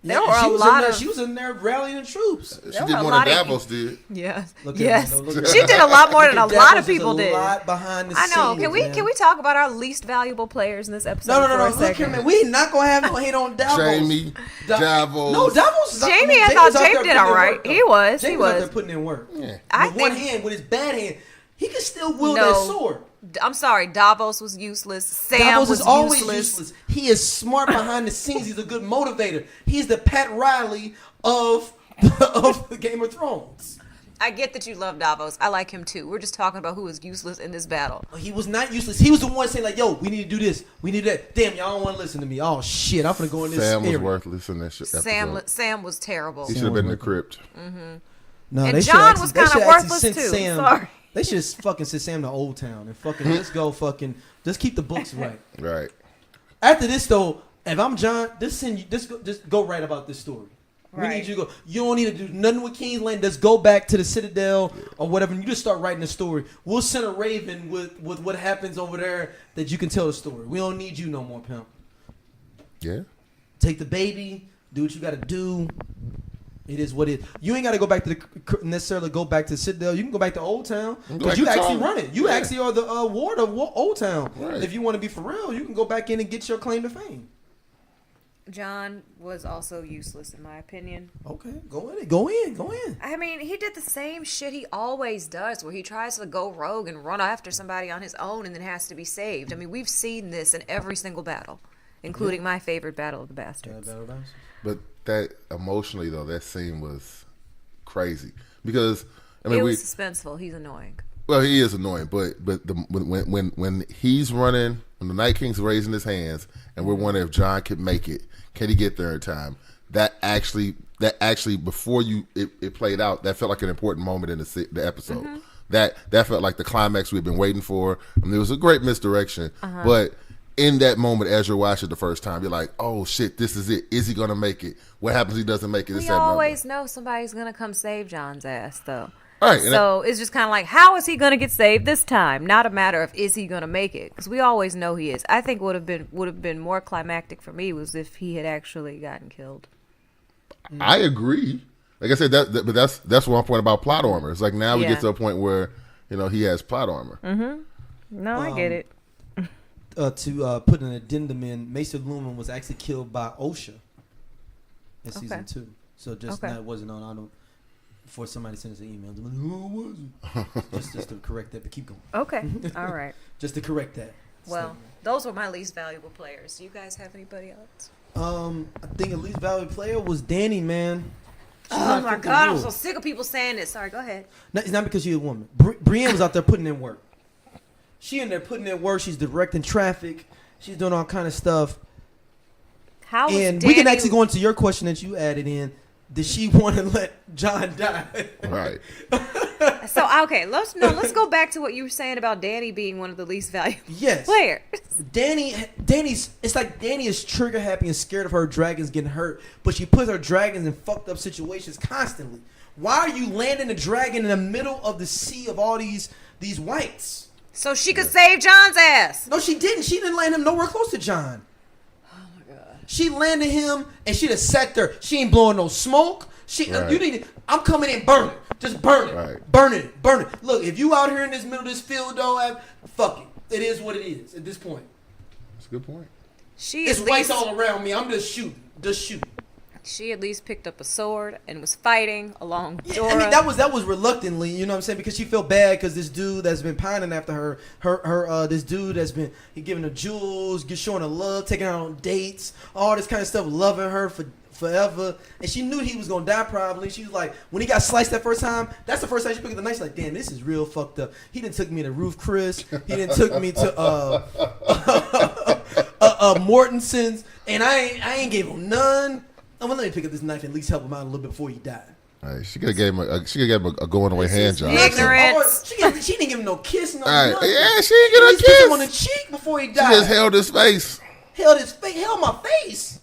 Yeah, There were she a was lot in there, of she was in there rallying the troops. She There did were a more lot than of- Davos did. Yeah. Look at Yes. me, don't look at She me. did a lot more than a Look at lot Davos, of people there's did. a lot behind the I know. scenes, Can man. we talk about our least valuable players in this episode? No. for a Look here, second? man. We not gonna have no hate on Davos. Jamie, Davos. No, Davos. Is Jamie, I Jamie's thought out there Jamie did putting in all right. work, though. He was. Jamie's out there putting in work. Yeah. I With one think- hand, with his bad hand, he can still wield No. that sword. I'm sorry. Davos was useless. Sam Davos was is always useless. useless. He is smart behind the scenes. He's a good motivator. He's the Pat Riley of Game of Thrones. I get that you love Davos. I like him too. We're just talking about who is useless in this battle. He was not useless. He was the one saying like, "Yo, we need to do this. We need that." Damn, y'all don't want to listen to me. Oh shit, I'm finna go in this. Sam was area. worthless in that shit. Sam was terrible. He should have been in the crypt. No, And they John should was actually- they kinda should actually worthless send too. Sam, Sorry. They should fucking send Sam to Old Town and fucking let's go fucking just keep the books right. Right. After this though, if I'm John, just go right about this story. We Right. need you to go. You don't need to do nothing with King's Landing. Just go back to the Citadel or whatever. And you just start writing the story. We'll send a Raven with what happens over there that you can tell the story. We don't need you no more, pimp. Yeah. Take the baby. Do what you got to do. It is what it is. You ain't got to go back to necessarily go back to Citadel. You can go back to Old Town because you actually run it. You actually are the ward of Old Town. Right. If you want to be for real, you can go back in and get your claim to fame. John was also useless in my opinion. Okay, go in. I mean, he did the same shit he always does, where he tries to go rogue and run after somebody on his own and then has to be saved. I mean, we've seen this in every single battle, including my favorite Battle of the Bastards. But that emotionally though, that scene was crazy because I mean It was suspenseful. He's annoying. well he is annoying, but when he's running, when the Night King's raising his hands, and we're wondering if John can make it, can he get there in time? That actually before it played out, that felt like an important moment in the episode. Mm-hmm. That felt like the climax we've been waiting for. I mean, it was a great misdirection, but in that moment, as you're watching the first time, you're like, "Oh shit, this is it. Is he gonna make it? What happens if he doesn't make it?" We always know somebody's gonna come save John's ass, though. All right, So it's just kind of like, how is he gonna get saved this time? Not a matter of is he gonna make it, because we always know he is. I think would have been more climactic for me was if he had actually gotten killed. I agree. Like I said, but that's one point about plot armor. It's like now we Yeah. get to a point where he has plot armor. No, I get it. To put an addendum in, Maester Lumen was actually killed by OSHA in season 2. So just now it wasn't on. I don't. Before somebody sends an email, who was it? just to correct that, but keep going. Okay, all right. Just to correct that. Well, those were my least valuable players. Do you guys have anybody else? I think the least valuable player was Danny, man. She's Oh not my fit the God, I'm rule. so sick of people saying this. Sorry, go ahead. No, it's not because she's a woman. Brienne was out there putting in work. She in there putting in work. She's directing traffic. She's doing all kind of stuff. How was And Danny, we can actually go into your question that you added in. Did she want to let John die? Right. So okay, let's go back to what you were saying about Danny being one of the least valuable Yes. players. It's like Danny is trigger happy and scared of her dragons getting hurt, but she puts her dragons in fucked up situations constantly. Why are you landing a dragon in the middle of the sea of all these whites? So she could save John's ass. No, she didn't. She didn't land him nowhere close to John. Oh my God. She landed him and she just sat there. She ain't blowing no smoke. Right. I'm coming in burning. Just burn it. Right. Burn it. Look, if you out here in this middle of this field, though, fuck it. It is what it is at this point. That's a good point. It's whites all around me. I'm just shooting. She at least picked up a sword and was fighting along Yeah, Jorah. I mean, that was reluctantly, you know what I'm saying? Because she felt bad because this dude that's been pining after her this dude that's been giving her jewels, showing her love, taking her on dates, all this kind of stuff, loving her for forever. And she knew he was going to die probably. She was like, when he got sliced that first time, that's the first time she picked up the knife. She's like, damn, this is real fucked up. He done took me to Roof Chris. He done took me to Mortensen's. And I ain't gave him none. I'm gonna let me pick up this knife and at least help him out a little bit before he died. All right, she could have gave him a going away hand job. Ignorance. She didn't give him no kiss. No, All right, nothing. yeah, she didn't get At a least kissed him on the kiss. cheek before he She died. just held his face. Held my face.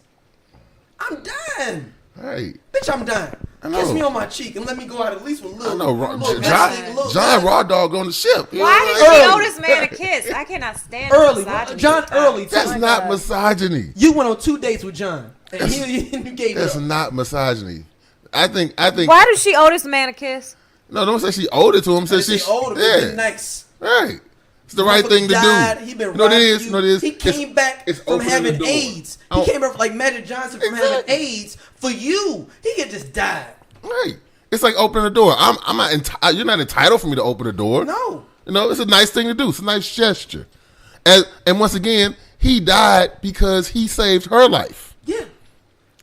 I'm dying. Hey, Bitch, I'm dying. I know. Kiss me on my cheek and let me go out at least with a I little. know. little John messy, little- Raw Dog on the ship. You know Why what did I'm she saying? owe this man a kiss? I cannot stand Early. misogyny. John early. That's too. not misogyny. You went on 2 dates with John. And you gave it That's up. not misogyny. I think. Why did she owe this man a kiss? No, don't say she owed it to him. Say She she older, but yeah, been nice. right. It's the right thing to Died. do. He been You know what it riding is? you. You know what it is? He came back it's from opening having the door. AIDS. Oh. He came back like Magic Johnson from having Exactly. AIDS for you. He could just die. Right. It's like opening the door. I'm not. You're not entitled for me to open the door. No. You know, it's a nice thing to do. It's a nice gesture. And once again, he died because he saved her life. Yeah.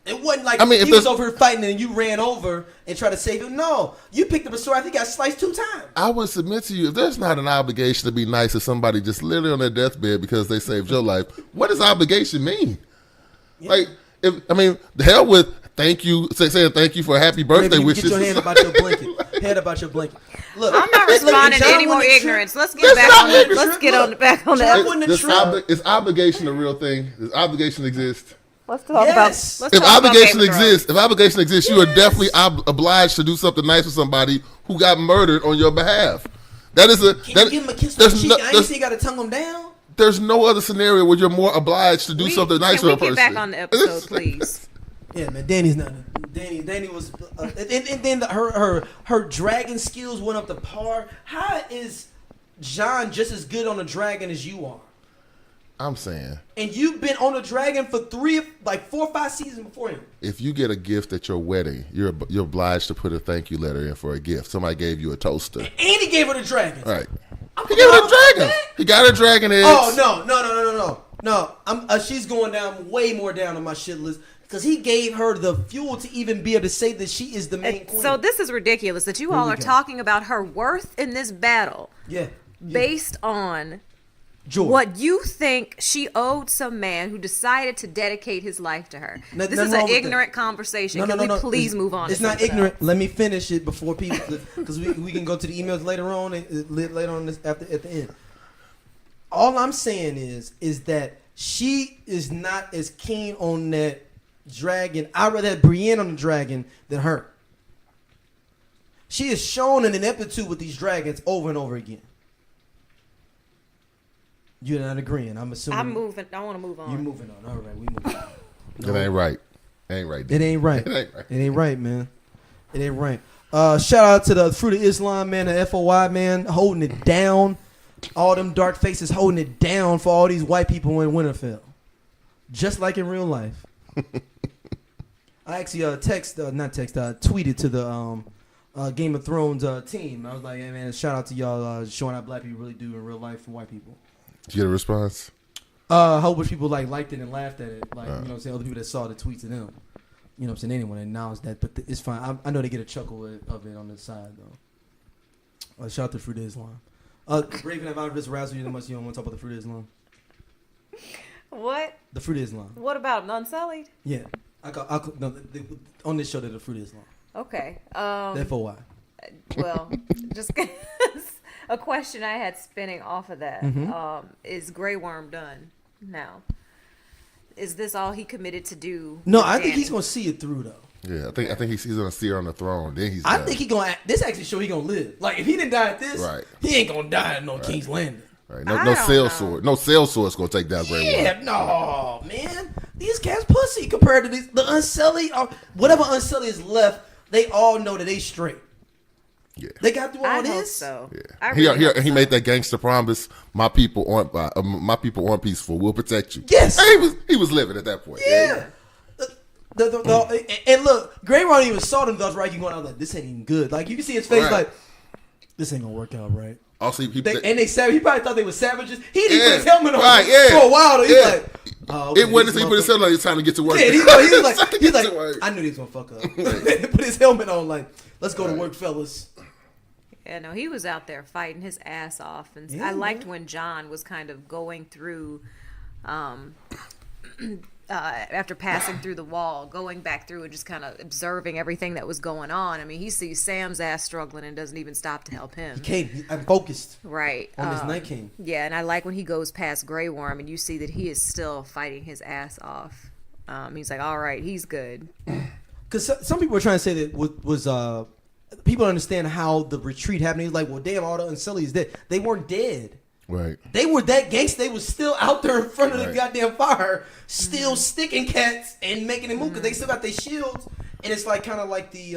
It wasn't like I mean, if he was there's- over here fighting and you ran over and tried to save him. No, you picked up a sword. I think he got sliced 2 times. I would submit to you, if there's not an obligation to be nice to somebody just literally on their deathbed because they saved your life, what does obligation mean? Yeah. Like, the hell with thank you, saying thank you for a happy birthday Maybe wishes. get your hand about your blanket. Head about your blanket. Look, I'm not look, responding to John any more wouldn't ignorance. Let's get That's back not on the. ignorance. Let's get on the back on John that. wouldn't Does trip. is obligation a real thing? Does obligation exist? Let's talk Yes. about. Let's If talk about obligation Game of Thrones. exists, you are definitely obliged to do something nice for somebody who got murdered on your behalf. That is a. Can you give him a kiss on the cheek? I ain't see you got to tongue him down. There's no other scenario where you're more obliged to do something nice for a person. Can we get back on the episode, please? Yeah, man. Danny's not. Danny was, and then her dragon skills went up to par. How is John just as good on a dragon as you are? I'm saying, And you've been on a dragon for 4 or 5 seasons before him. if you get a gift at your wedding, you're obliged to put a thank you letter in for a gift. Somebody gave you a toaster, And he gave her the dragon. right? He gave her a dragon. He got her dragon eggs. Oh no! She's going down way more down on my shit list because he gave her the fuel to even be able to say that she is the main queen. So this is ridiculous that you Here all we are go. talking about her worth in this battle yeah, based on George. what you think she owed some man who decided to dedicate his life to her. No- This nothing is wrong an with ignorant conversation. No, Can no, we no. please move on? It's to not something ignorant. else? Let me finish it before people, because we can go to the emails later on. Later on this at the end. All I'm saying is that she is not as keen on that dragon. I'd rather have Brienne on the dragon than her. She is shown an ineptitude with these dragons over and over again. You're not agreeing. I'm assuming. I'm moving. I want to move on. You're moving on. All right, we moving on. It ain't right. Ain't right. It ain't right. It ain't right. It ain't right, man. It ain't right. Shout out to the Fruit of Islam, man, the FOI, man, holding it down. All them dark faces holding it down for all these white people in Winterfell. Just like in real life. I actually tweeted to the Game of Thrones team. I was like, hey, man, shout out to y'all showing how black people really do in real life for white people. Did you get a response? A whole bunch of people liked it and laughed at it. Like, you know what I'm saying? Other people that saw the tweets of them. You know what I'm saying? Anyone acknowledged that, but it's fine. I know they get a chuckle of it on the side, though. Shout out to Fruit of Islam. Raven, have I just razzled you that much you don't want to talk about the Fruit of Islam? What? The Fruit of Islam. What about him? Unsullied? Yeah. On this show, they're the Fruit of Islam. Okay. The FOI. Well, just a question I had spinning off of that. Is Grey Worm done now? Is this all he committed to do? No, with I think Danny? he's going to see it through, though. Yeah, I think he's gonna see her on the throne. Then he's. I done. think he going to, this actually show he going to live. Like, if he didn't die at this, Right. he ain't going to die at no King's Landing. Right. I No don't sail know. sword. No sail sword's gonna take down Grey Worm. Yeah, no, man. These cats pussy compared to the Unsullied. Or whatever Unsullied is left, they all know that they straight. Yeah. They got through all I hope this. so. Yeah. I really hope He so. made that gangster promise. My people aren't peaceful. We'll protect you. Yes. And he was living at that point. Yeah. And look, Grey Worm even saw them thoughts right. You going out like, this ain't even good. Like, you can see his face Right. like, this ain't gonna work out right. Also, he They savage. He probably thought they were savages. He didn't Yeah. put his helmet on Right, yeah. for a while. Though. He's Yeah. like, oh, okay, it wasn't these until he put his motherfuckers- helmet on. It's time to get to work. Yeah, he's It's time to like, get to work. I knew he was gonna fuck up. Put his helmet on, like, let's go to work, fellas. Yeah, no, he was out there fighting his ass off, and Yeah, I liked man. when John was kind of going through, after passing through the wall, going back through and just kind of observing everything that was going on. I mean, he sees Sam's ass struggling and doesn't even stop to help him. I'm focused Right. on this Night King. Yeah, and I like when he goes past Grey Worm and you see that he is still fighting his ass off. He's like, all right, he's good. Because some people were trying to say that was people don't understand how the retreat happened. He's like, well, damn, all the Unsullied is dead. They weren't dead. Right. They were that gangsta. They was still out there in front of the Right. goddamn fire, still sticking cats and making them move because they still got their shields. And it's like kind of like the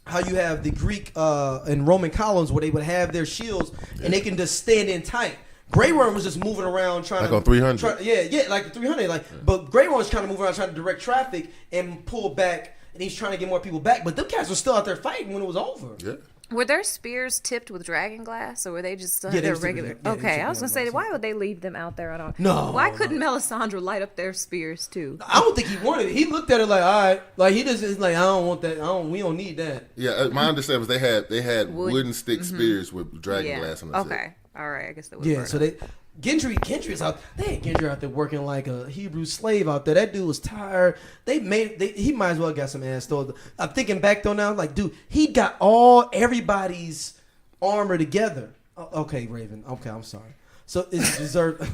how you have the Greek and Roman columns where they would have their shields and they can just stand in tight. Grey Worm was just moving around trying Like to on 300. yeah, like the 300. But Grey Worm was trying to move around trying to direct traffic and pull back, and he's trying to get more people back. But them cats were still out there fighting when it was over. Yeah. Were their spears tipped with dragon glass, or were they just Yeah, they their was tipped regular? with- yeah, they Okay, I was was tipped gonna with say, glass. why would they leave them out there on? No, Why couldn't Melisandre light up their spears too? I don't think he wanted it. He looked at it like, all right, like he just is like, I don't want that. We don't need that. Yeah, my understanding was they had Wood. wooden stick spears with dragon glass on the tip. Okay. All right. I guess that was. Yeah, so Gendry's out. They had Gendry out there working like a Hebrew slave out there. That dude was tired. He might as well got some ass though. I'm thinking back though now, like, dude, he got everybody's armor together. Okay, Raven. Okay, I'm sorry. So it's deserved.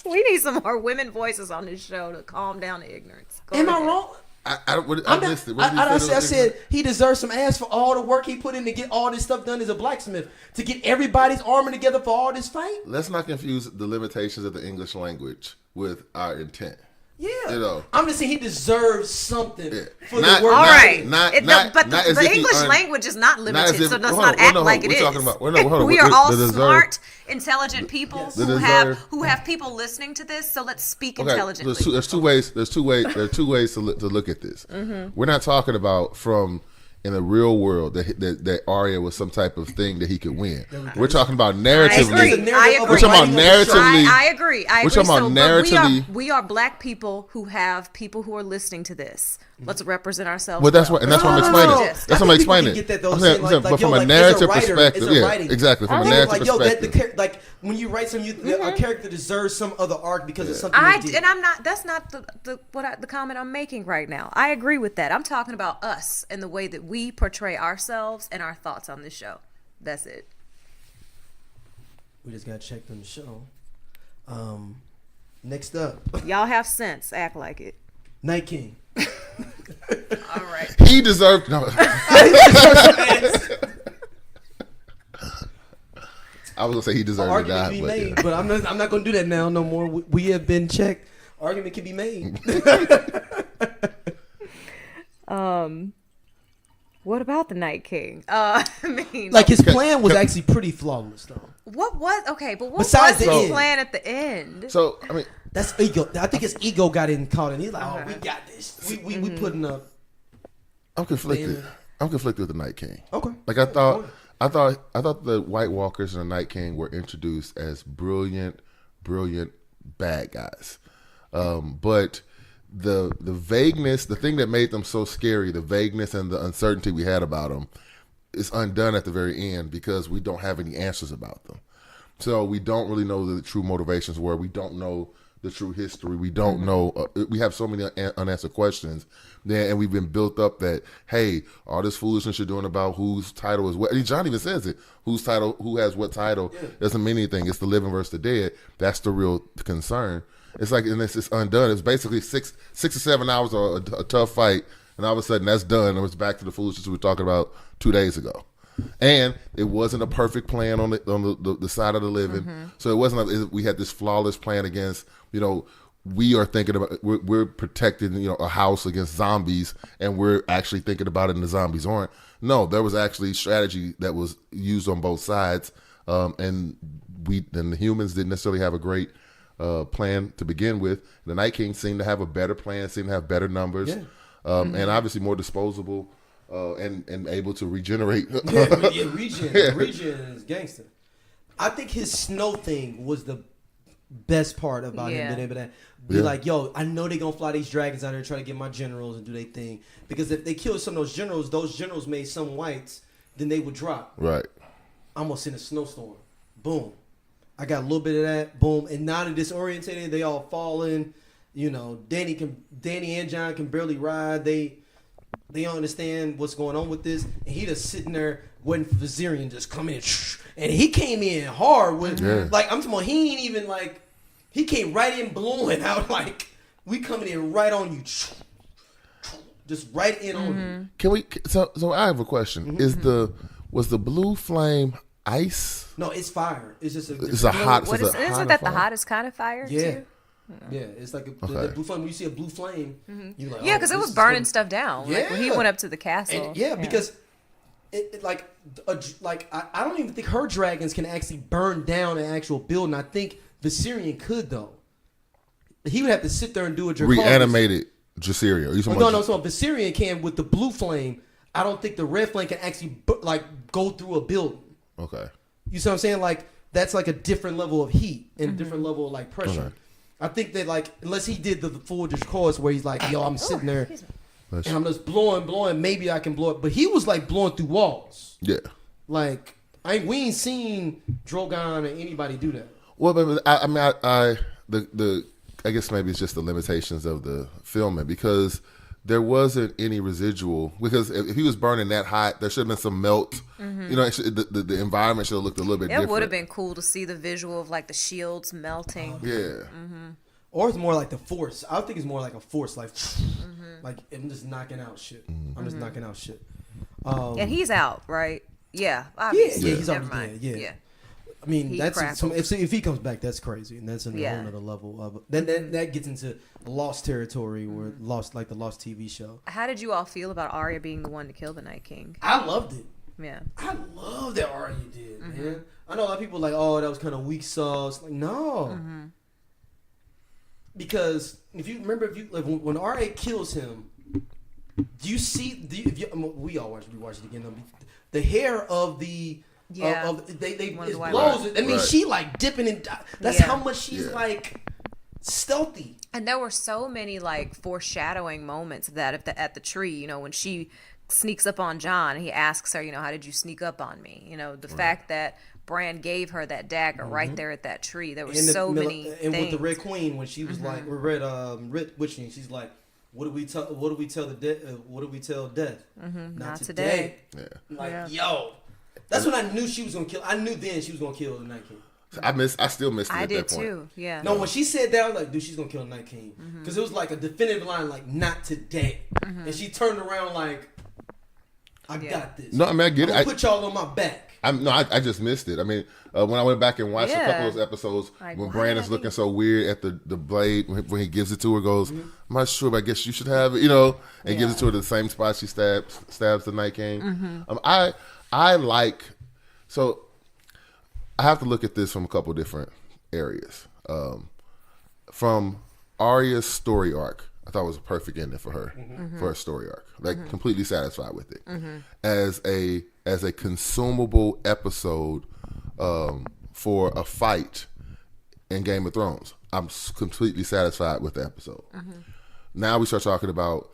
We need some more women voices on this show to calm down the ignorance. Go Am I ahead. wrong? I missed it. What did you say? I said he deserves some ass for all the work he put in to get all this stuff done as a blacksmith, to get everybody's armor together for all this fight. Let's not confuse the limitations of the English language with our intent. Yeah, You know. I'm just saying he deserves something for Not- the work. All Not- right. not- But not as the if he English earned- language is not limited, as if- so let's hold not on, act hold on, like it we're is. talking about- hold on, We are all the deserve- smart, intelligent people Yes. who The have deserve- people listening to this. So let's speak Okay, intelligently. there's two ways. There are two ways to look at this. Mm-hmm. We're not talking about from in the real world that Arya was some type of thing that he could win. We're talking about I narratively. agree. We're talking about narratively- I agree. we're talking about but narratively- we are black people who have people who are listening to this. Let's represent ourselves. Well, that's well. what, and that's what I'm No, explaining. no, no. That's I what I'm think people explaining. can get that, though, I'm saying, saying, like, but yo, from a like, narrative as a writer, perspective, as a yeah, writing. exactly. From a Like, narrative yo, perspective. like when you write something, a character deserves some other arc because of something they did. And I'm not. That's not the comment I'm making right now. I agree with that. I'm talking about us and the way that we portray ourselves and our thoughts on this show. That's it. We just got checked on the show. Next up, Y'all have sense. Act like it. Night King. All right. He deserved no. I was gonna say he deserved to Argument die, can be but made, yeah. but I'm not gonna do that now no more. We have been checked. Argument can be made. What about the Night King? I mean, Like his plan was actually pretty flawless though. what was okay? But what Besides was the his end. plan at the end? So I mean, That's ego. I think his ego got in caught in. He's like, oh, we got this. We putting up. I'm conflicted. Man. I'm conflicted with the Night King. Okay. Like I thought the White Walkers and the Night King were introduced as brilliant bad guys, but the vagueness, the thing that made them so scary, the vagueness and the uncertainty we had about them, is undone at the very end because we don't have any answers about them. So we don't really know the true motivations were. We don't know the true history. We don't know. We have so many unanswered questions. Yeah, and we've been built up that, hey, all this foolishness you're doing about whose title is what. I mean, John even says it. Who has what title doesn't mean anything. It's the living versus the dead. That's the real concern. It's like, and it's undone. It's basically six or 7 hours of a tough fight, and all of a sudden that's done, and it's back to the foolishness we were talking about 2 days ago. And it wasn't a perfect plan on the side of the living. So it wasn't like we had this flawless plan against, we are thinking about, we're protecting, a house against zombies, and we're actually thinking about it and the zombies aren't. No, there was actually strategy that was used on both sides. And the humans didn't necessarily have a great plan to begin with. The Night King seemed to have a better plan, seemed to have better numbers, and obviously more disposable and able to regenerate. Regen is gangster. I think his snow thing was the best part about him being able to be like, yo, I know they're gonna fly these dragons out here and try to get my generals and do their thing. Because if they killed some of those generals made some whites, then they would drop. Right. I'm gonna send a snowstorm. Boom. I got a little bit of that. Boom. And now they're disorientated. They all falling. Danny and John can barely ride. They don't understand what's going on with this. And he just sitting there waiting for Viserion just come in. And he came in hard with, like, I'm talking about, he ain't even like, he came right in blowing out like, we coming in right on you. Just right in on you. Can we, so I have a question. Was the blue flame ice? No, it's fire. It's just It's a hot, What it's is, a isn't hot that the fire. hottest kind of fire Yeah. too? Yeah, it's like Okay. the blue flame. When you see a blue flame, you're like, Yeah, because it this was is burning gonna- stuff down. Like when he Yeah. went up to the castle. And because I don't even think her dragons can actually burn down an actual building. I think Viserion could though. He would have to sit there and do a Dracarys. Reanimated Jaceria. No, so Viserion can with the blue flame. I don't think the red flame can actually like go through a building. Okay. You see what I'm saying? Like that's like a different level of heat and a different level of like pressure. Okay. I think that like unless he did the full course where he's like, yo, I'm sitting there and I'm just blowing, maybe I can blow it. But he was like blowing through walls. Yeah. Like we ain't seen Drogon or anybody do that. Well, but I guess maybe it's just the limitations of the filming because there wasn't any residual. Because if he was burning that hot, there should have been some melt. You know, the environment should have looked a little bit different. It would have been cool to see the visual of like the shields melting. Yeah. Or it's more like the force. I think it's more like a force, like I'm just knocking out shit. I'm just knocking out shit. And he's out, right? Yeah, obviously. Yeah, he's Never already mind. dead. Yeah. I mean, He that's crackled. if he comes back, that's crazy, and that's in a whole other level of it. Then that gets into lost territory, where the lost TV show. How did you all feel about Arya being the one to kill the Night King? I loved it. Yeah. I love that Arya did, man. I know a lot of people are like, oh, that was kind of weak sauce. Like, no, because if you remember, when Arya kills him, do you see? We all watch it again. The hair of the. Yeah. It One of the white blows. ones. I mean, she like dipping in. That's how much she's like stealthy. And there were so many like foreshadowing moments of that at the tree, you know, when she sneaks up on Jon, he asks her, you know, how did you sneak up on me? You know, the fact that Bran gave her that dagger right there at that tree. There were many things. And with the Red Queen, when she was like, Red Witch, she's like, what do we tell the dead? What do we tell death? Not today. Yeah. Like, yo. That's when I knew she was gonna kill. I knew then she was gonna kill the Night King. I still missed it I at did that point. too. Yeah. No, when she said that, I was like, dude, she's gonna kill the Night King because it was like a definitive line, like not today. And she turned around like, I got this. No, I mean I get I'm it. gonna put y'all on my back. I just missed it. I mean, when I went back and watched a couple of those episodes, Like, when why Bran did is I looking think- so weird at the blade, when he gives it to her, goes, I'm not sure, but I guess you should have it, you know, and gives it to her the same spot she stabs the Night King. I like, so I have to look at this from a couple different areas. From Arya's story arc, I thought it was a perfect ending for her, for her story arc. Like completely satisfied with it. As a consumable episode for a fight in Game of Thrones, I'm completely satisfied with the episode. Now we start talking about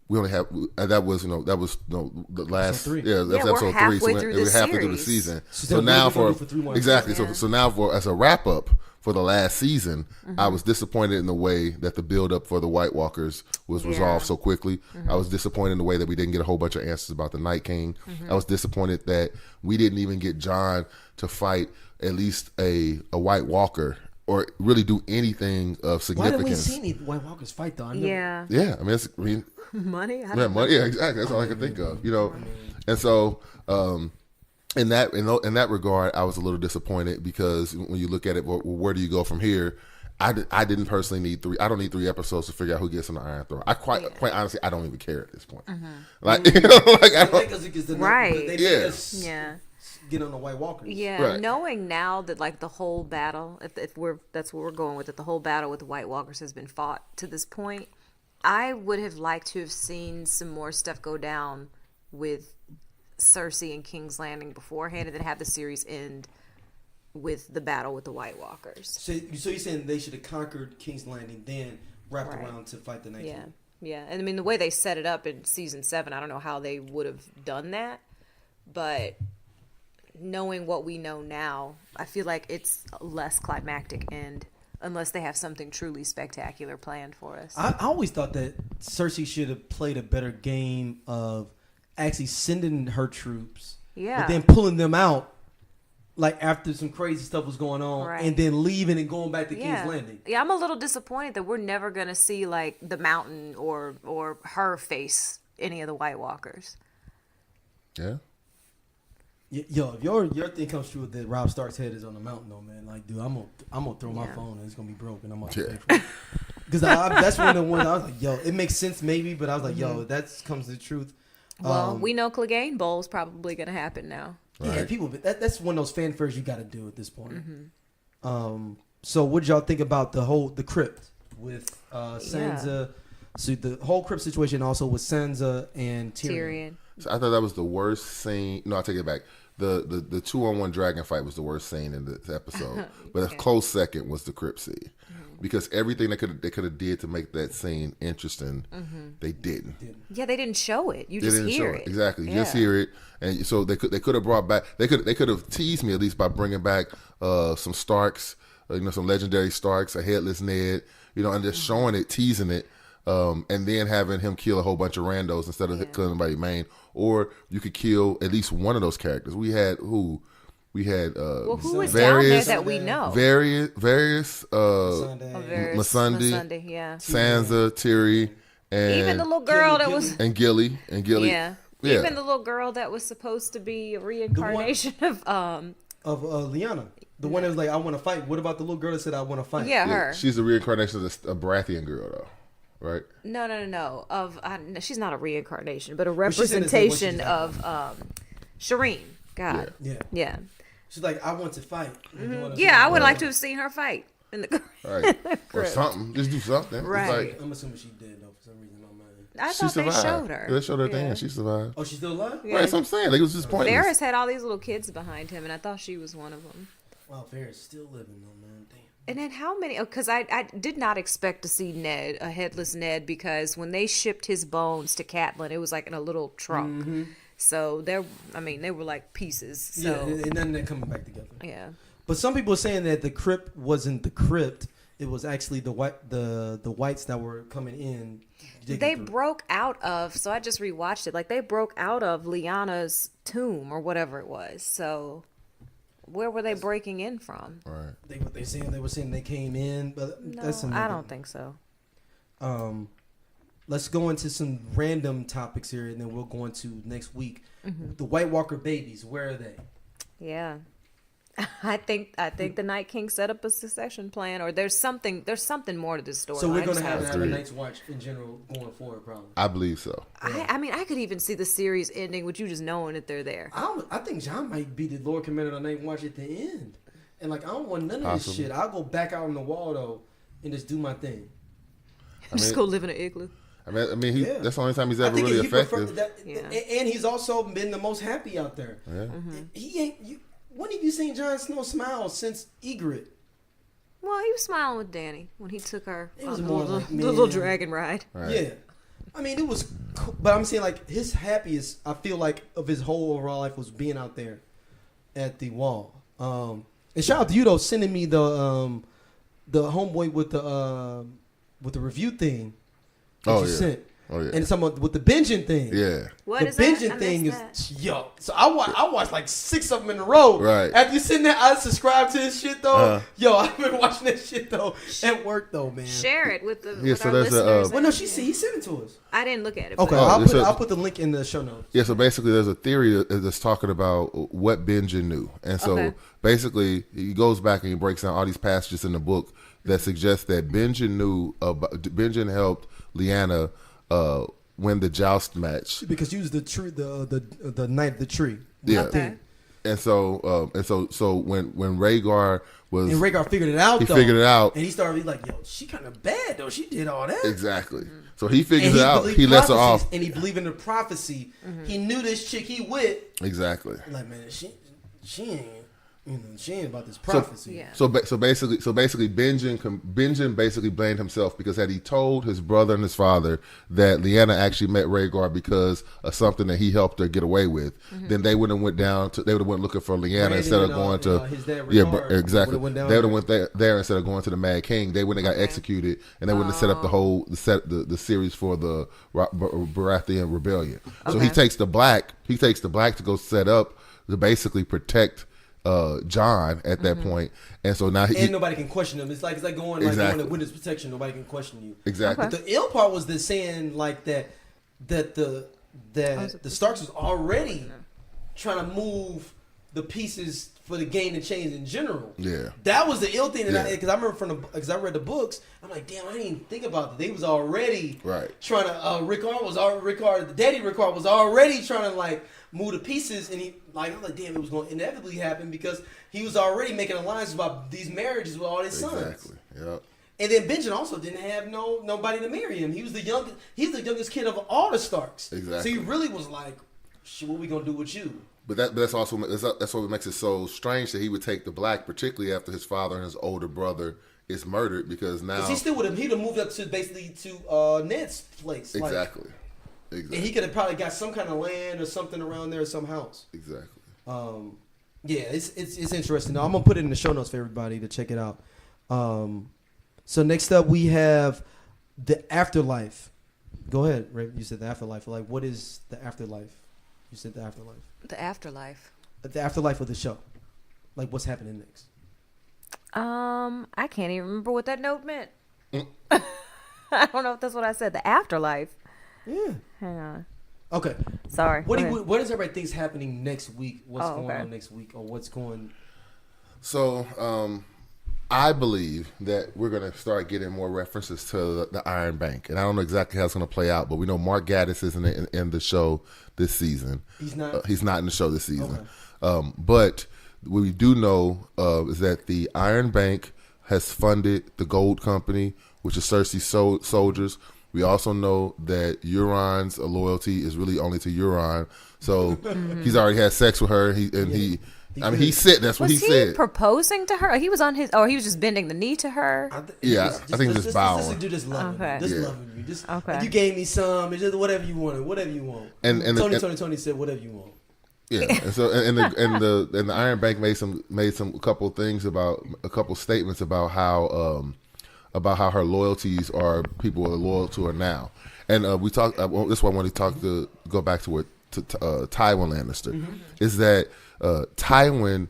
we only have that was the last Episode 3. yeah, that's we're episode 3. halfway So through we're the halfway through the series. season. So So now for 3 more exactly episodes. so now for as a wrap up for the last season, I was disappointed in the way that the build up for the White Walkers was resolved so quickly. I was disappointed in the way that we didn't get a whole bunch of answers about the Night King. I was disappointed that we didn't even get Jon to fight at least a White Walker or really do anything of Why didn't we significance. see any White Walkers fight though? Yeah. Yeah, I mean, Money. yeah, money, yeah, exactly. That's all I can think of, you know. And so, in that regard, I was a little disappointed because when you look at it, well, where do you go from here? I didn't personally need 3. I don't need 3 episodes to figure out who gets on the Iron Throne. Quite honestly, I don't even care at this point. Like, you know, like I don't. Right. They Yeah. Yeah. get on the White Walkers. Yeah, Right. knowing now that like the whole battle, if that's what we're going with it, the whole battle with the White Walkers has been fought to this point. I would have liked to have seen some more stuff go down with Cersei and King's Landing beforehand, and then have the series end with the battle with the White Walkers. So you're saying they should have conquered King's Landing, then wrapped Right. around to fight the Night Yeah, King? yeah, and I mean the way they set it up in season 7, I don't know how they would have done that, but knowing what we know now, I feel like it's a less climactic end. Unless they have something truly spectacular planned for us. I always thought that Cersei should have played a better game of actually sending her troops, Yeah. but then pulling them out, like after some crazy stuff was going on, Right. and then leaving and going back to Yeah. King's Landing. Yeah, I'm a little disappointed that we're never gonna see like the Mountain or her face any of the White Walkers. Yeah. Yo, if your thing comes true that Rob Stark's head is on the mountain, though, man, like, dude, I'm gonna throw my Yeah. phone and it's gonna be broken. I'm gonna Yeah. pay for it. Because that's one of the ones I was like, yo, it makes sense maybe, but I was like, yo, that comes to the truth. Well, we know Clegane Bowl is probably gonna happen now. Yeah, people. That's one of those fanfares you got to do at this point. So, what did y'all think about the crypt with Sansa So the whole crypt situation also with Sansa and Tyrion. So I thought that was the worst scene. No, I take it back. The 2-on-1 dragon fight was the worst scene in this episode. But a close second was the crypt scene. Because everything they could have did to make that scene interesting, they didn't. Yeah, they didn't show it. You They just didn't hear show it. exactly. You Yeah. just hear it, and so they could have brought back. They could have teased me at least by bringing back some Starks, some legendary Starks, a headless Ned, and just showing it, teasing it, and then having him kill a whole bunch of randos instead of killing anybody main. Or you could kill at least one of those characters. We had who? We had Well, who is various, down there that we know? various Missandei. Missandei, Yeah. Sansa, Tyrion, and Even the little girl that was. and Gilly. Yeah. Yeah. Even the little girl that was supposed to be a reincarnation of Lyanna. The one that was like, I want to fight. What about the little girl that said, I want to fight? Yeah, her. She's the reincarnation of a Baratheon girl, though, right? No. She's not a reincarnation, but a she said it's like what she's representation of Shireen. God. Yeah. She's like, I want to fight. Yeah, I would like to have seen her fight in the. Right. Or something. Just do something. It's Right. like, I'm assuming she did, though, for some reason. Oh, man. I she thought they survived. showed her. Yeah, they showed her at the end. She survived. Oh, she's still alive? Yeah. Right, that's what I'm saying. Like, it was just pointless. Varys had all these little kids behind him, and I thought she was one of them. Wow, Varys still living, though, man. Damn. And then how many? Because I did not expect to see Ned, a headless Ned, because when they shipped his bones to Catelyn, it was like in a little trunk. So they were like pieces. So Yeah, and then they're coming back together. yeah. But some people are saying that the crypt wasn't the crypt. It was actually the whites that were coming in. They broke out of, so I just rewatched it. Like they broke out of Lyanna's tomb or whatever it was. So where were they breaking in from? Right. They were saying they came in, but No, that's I don't think so. Let's go into some random topics here, and then we'll go into next week. The White Walker babies, where are they? Yeah. I think the Night King set up a succession plan, or there's something more to this story. So we're going to have a agree. Night's Watch in general going forward, probably. I believe so. I mean, I could even see the series ending with you just knowing that they're there. I think John might be the Lord Commander of the Night Watch at the end. And, like, I don't want none of this shit. I'll go back out on the wall, though, and just do my thing. Just go live in an igloo. I mean, that's the only time he's ever I think really he effective. And he's also been the most happy out there. Yeah. He ain't... When have you seen Jon Snow smile since Ygritte? Well, he was smiling with Dany when he took her It was on more the like, little man. dragon ride. Right. Yeah. I mean, it was cool. But I'm saying, like, his happiest, I feel like, of his whole overall life was being out there at the wall. And shout out to you, though, sending me the homeboy with the review thing that you sent. Oh, yeah. And something with the binging thing. Yeah. What the is that? binging I thing missed is yo. So I watched like 6 of them in a row. Right. After you sitting there, I subscribed to this shit though. Yo, I've been watching that shit though at work though, man. Share it with the Yeah, with so our there's listeners. Well, no, he sent it to us. I didn't look at it. Okay, but- I'll put the link in the show notes. Yeah, so basically there's a theory that's talking about what Benjen knew. And so Okay. basically he goes back and he breaks down all these passages in the book that suggest that Benjen helped Lyanna win the joust match. Because you was the tree, the knight of the tree. Yeah. Okay. And so when Rhaegar was And Rhaegar figured it out. he though. figured it out. and he started like, "Yo, she kind of bad though. She did all that." Exactly. So he figures And it out. believed He lets her prophecies, off. and he believed in the prophecy. He knew this chick he with. Exactly. Like, man, she ain't, she ain't about this prophecy. Yeah. So basically, Benjen basically blamed himself because had he told his brother and his father that Lyanna actually met Rhaegar because of something that he helped her get away with, then they would have went looking for Lyanna Brandon instead of and, going to his dad, yeah, Rhaegar, exactly. would've went down They would have there. went there instead of going to the Mad King. They wouldn't have got executed, and they wouldn't have set up the series for the Baratheon rebellion. So he Okay. takes the black to go set up to basically protect John at that point. And so now And nobody can question him. It's like going Exactly. to witness protection. Nobody can question you. exactly. Okay. But the ill part was the saying like that the Starks was already trying to move the pieces for the game to change in general. Yeah. That was the ill thing. Yeah. Because I remember because I read the books, I'm like, damn, I didn't even think about that. They was already Right. trying to. Daddy Rickard was already trying to like move the pieces, and I'm like, damn, it was going to inevitably happen because he was already making alliances about these marriages with all his sons. Exactly. Yep. And then Benjen also didn't have nobody to marry him. He was the youngest. He's the youngest kid of all the Starks. Exactly. So he really was like, "Shit, what we gonna do with you?" But that's what makes it so strange that he would take the black, particularly after his father and his older brother is murdered, because now he still would have. He'd have moved up to basically to Ned's place. Exactly. And he could have probably got some kind of land or something around there, or some house. Exactly. Yeah, it's interesting. Now, I'm gonna put it in the show notes for everybody to check it out. So next up we have the afterlife. Go ahead, Ray. You said the afterlife. Like, what is the afterlife? You said the afterlife. The afterlife. The afterlife of the show. Like, what's happening next? I can't even remember what that note meant. I don't know if that's what I said. The afterlife. Yeah. Hang on. Okay. Sorry. What does everybody think's happening next week? What's going on next week, or what's going? So, I believe that we're going to start getting more references to the Iron Bank, and I don't know exactly how it's going to play out. But we know Mark Gaddis isn't in the show this season. He's not. He's not in the show this season. Okay. But what we do know is that the Iron Bank has funded the Gold Company, which is Cersei's soldiers. We also know that Euron's loyalty is really only to Euron, so he's already had sex with her. He said that's what he said. Proposing to her? He was on his, or he was just bending the knee to her. I think just bowing. This dude just loving Okay. you. Just loving you. Just like, you gave me some. It's just whatever you wanted. Whatever you want. And Tony said whatever you want. Yeah, and so and the Iron Bank made a couple statements about how her loyalties are people are loyal to her now, and we talked. This is why I want to go back to what Tywin Lannister is that Tywin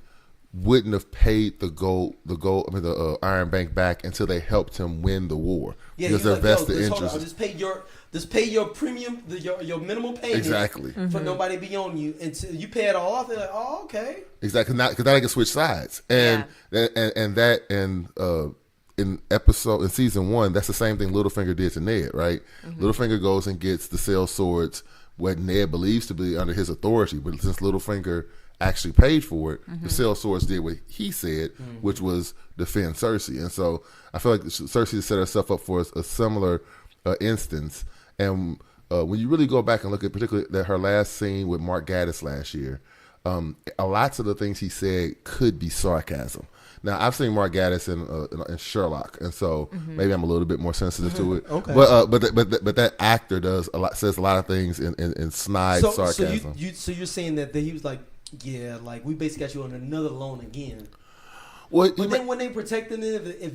wouldn't have paid the Iron Bank back until they helped him win the war because they're vested interests. Just pay your premium, your minimum payment. Exactly. For nobody be on you until you pay it all off. They're like, oh, okay. Exactly. Because now they can switch sides, in season 1, that's the same thing Littlefinger did to Ned, right? Littlefinger goes and gets the Sail Swords, what Ned believes to be under his authority, but since Littlefinger actually paid for it, the Sail Swords did what he said, which was defend Cersei. And so I feel like Cersei set herself up for a similar instance. And when you really go back and look at particularly her last scene with Mark Gaddis last year, a lot of the things he said could be sarcasm. Now, I've seen Mark Gaddis in Sherlock, and so maybe I'm a little bit more sensitive to it. Okay. But that actor says a lot of things in snide sarcasm. So you're saying that he was like, yeah, like we basically got you on another loan again. Well, but then when they protecting it, if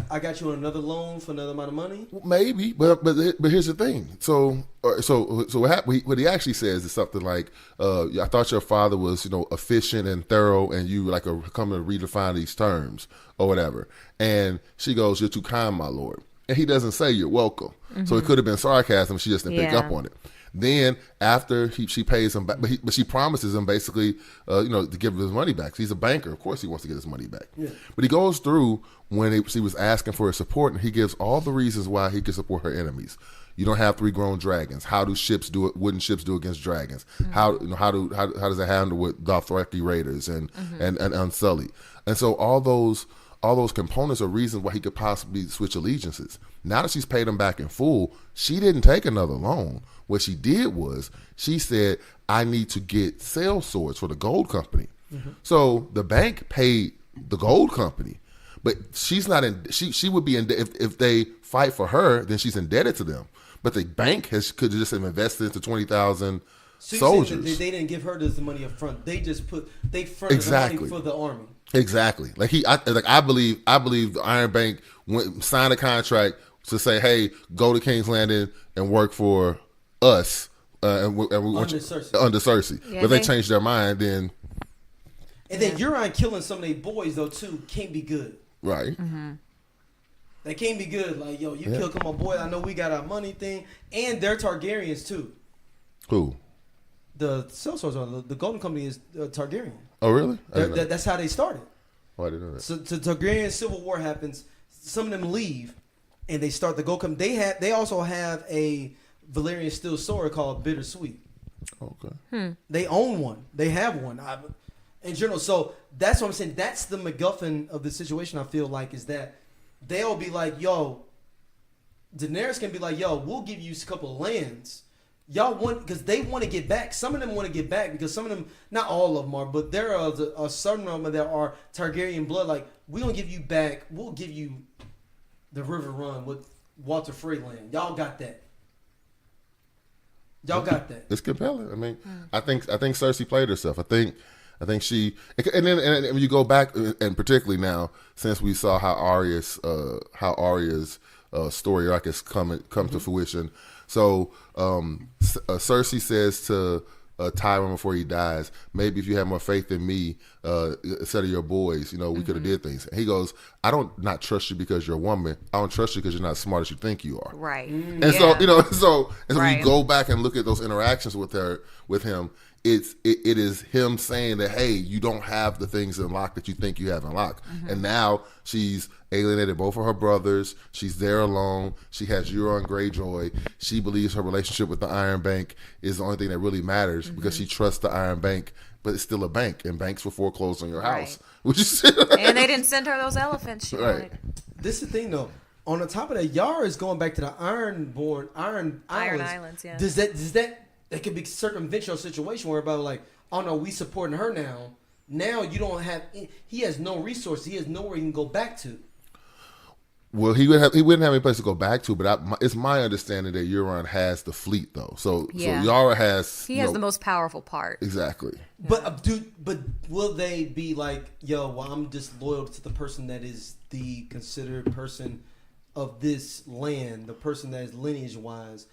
I got you on another loan for another amount of money, maybe. But here's the thing. So what happened? What he actually says is something like, "I thought your father was efficient and thorough, and you like coming to redefine these terms or whatever." And she goes, "You're too kind, my lord." And he doesn't say you're welcome. So it could have been sarcasm. She just didn't pick up on it. Then after she pays him back, but she promises him basically, to give him his money back. He's a banker, of course he wants to get his money back. Yeah. But he goes through when she was asking for his support, and he gives all the reasons why he can support her enemies. You don't have 3 grown dragons. How do ships do it? Wooden ships do against dragons? How does it handle with Dothraki raiders and Unsullied? And so all those components are reasons why he could possibly switch allegiances. Now that she's paid him back in full, she didn't take another loan. What she did was she said, I need to get Sail Swords for the Gold Company. So the bank paid the Gold Company, but she's not in. She would be in if they fight for her, then she's indebted to them. But the bank could just have invested into 20,000 soldiers. They didn't give her this money up front. They just fronted the money for the army. Exactly. I believe the Iron Bank signed a contract to say, hey, go to King's Landing and work for us, and we want under Cersei. Yeah, but they changed their mind then. And then Euron killing some of their boys though too can't be good. Right. They can't be good. Like, yo, you killed my boy. I know we got our money thing, and they're Targaryens too. Who? The Sail Swords are the Golden Company is Targaryen. Oh, really? That's how they started. Oh, I didn't know that. So Targaryen Civil War happens. Some of them leave, and they start the Gold Company. They also have a Valyrian steel sword called Bittersweet. Okay. They own one. They have one. In general, so that's what I'm saying. That's the MacGuffin of the situation. I feel like is that they'll be like, yo, Daenerys can be like, yo, we'll give you a couple of lands. Y'all want, because they want to get back. Some of them want to get back because some of them, not all of them are, but there are a certain number that are Targaryen blood. Like, we're going to give you back. We'll give you the River Run with Walter Frey land. Y'all got that. Y'all got that. It's compelling. I mean, I think Cersei played herself. I think she, and then when you go back, and particularly now since we saw how Arya's story arc has come to fruition. So Cersei says to Tywin before he dies, maybe if you had more faith in me instead of your boys, we could have did things. And he goes, I don't not trust you because you're a woman. I don't trust you because you're not as smart as you think you are. Right. And so when you go back and look at those interactions with him, it is him saying that, hey, you don't have the things unlocked that you think you have unlocked. And now she's alienated both of her brothers. She's there alone. She has Euron Greyjoy. She believes her relationship with the Iron Bank is the only thing that really matters because she trusts the Iron Bank, but it's still a bank, and banks will foreclose on your house. Which is and they didn't send her those elephants she wanted. This is the thing, though. On the top of that, Yara is going back to the Iron Islands. Yeah. Does that could be circumvent your situation where about like, oh no, we supporting her now. Now you don't have. He has no resources. He has nowhere he can go back to. Well, he wouldn't have any place to go back to, but it's my understanding that Euron has the fleet though. So Yara has. He has the most powerful part. Exactly. But but will they be like, yo, well, I'm just loyal to the person that is the considered person of this land, the person that is lineage wise.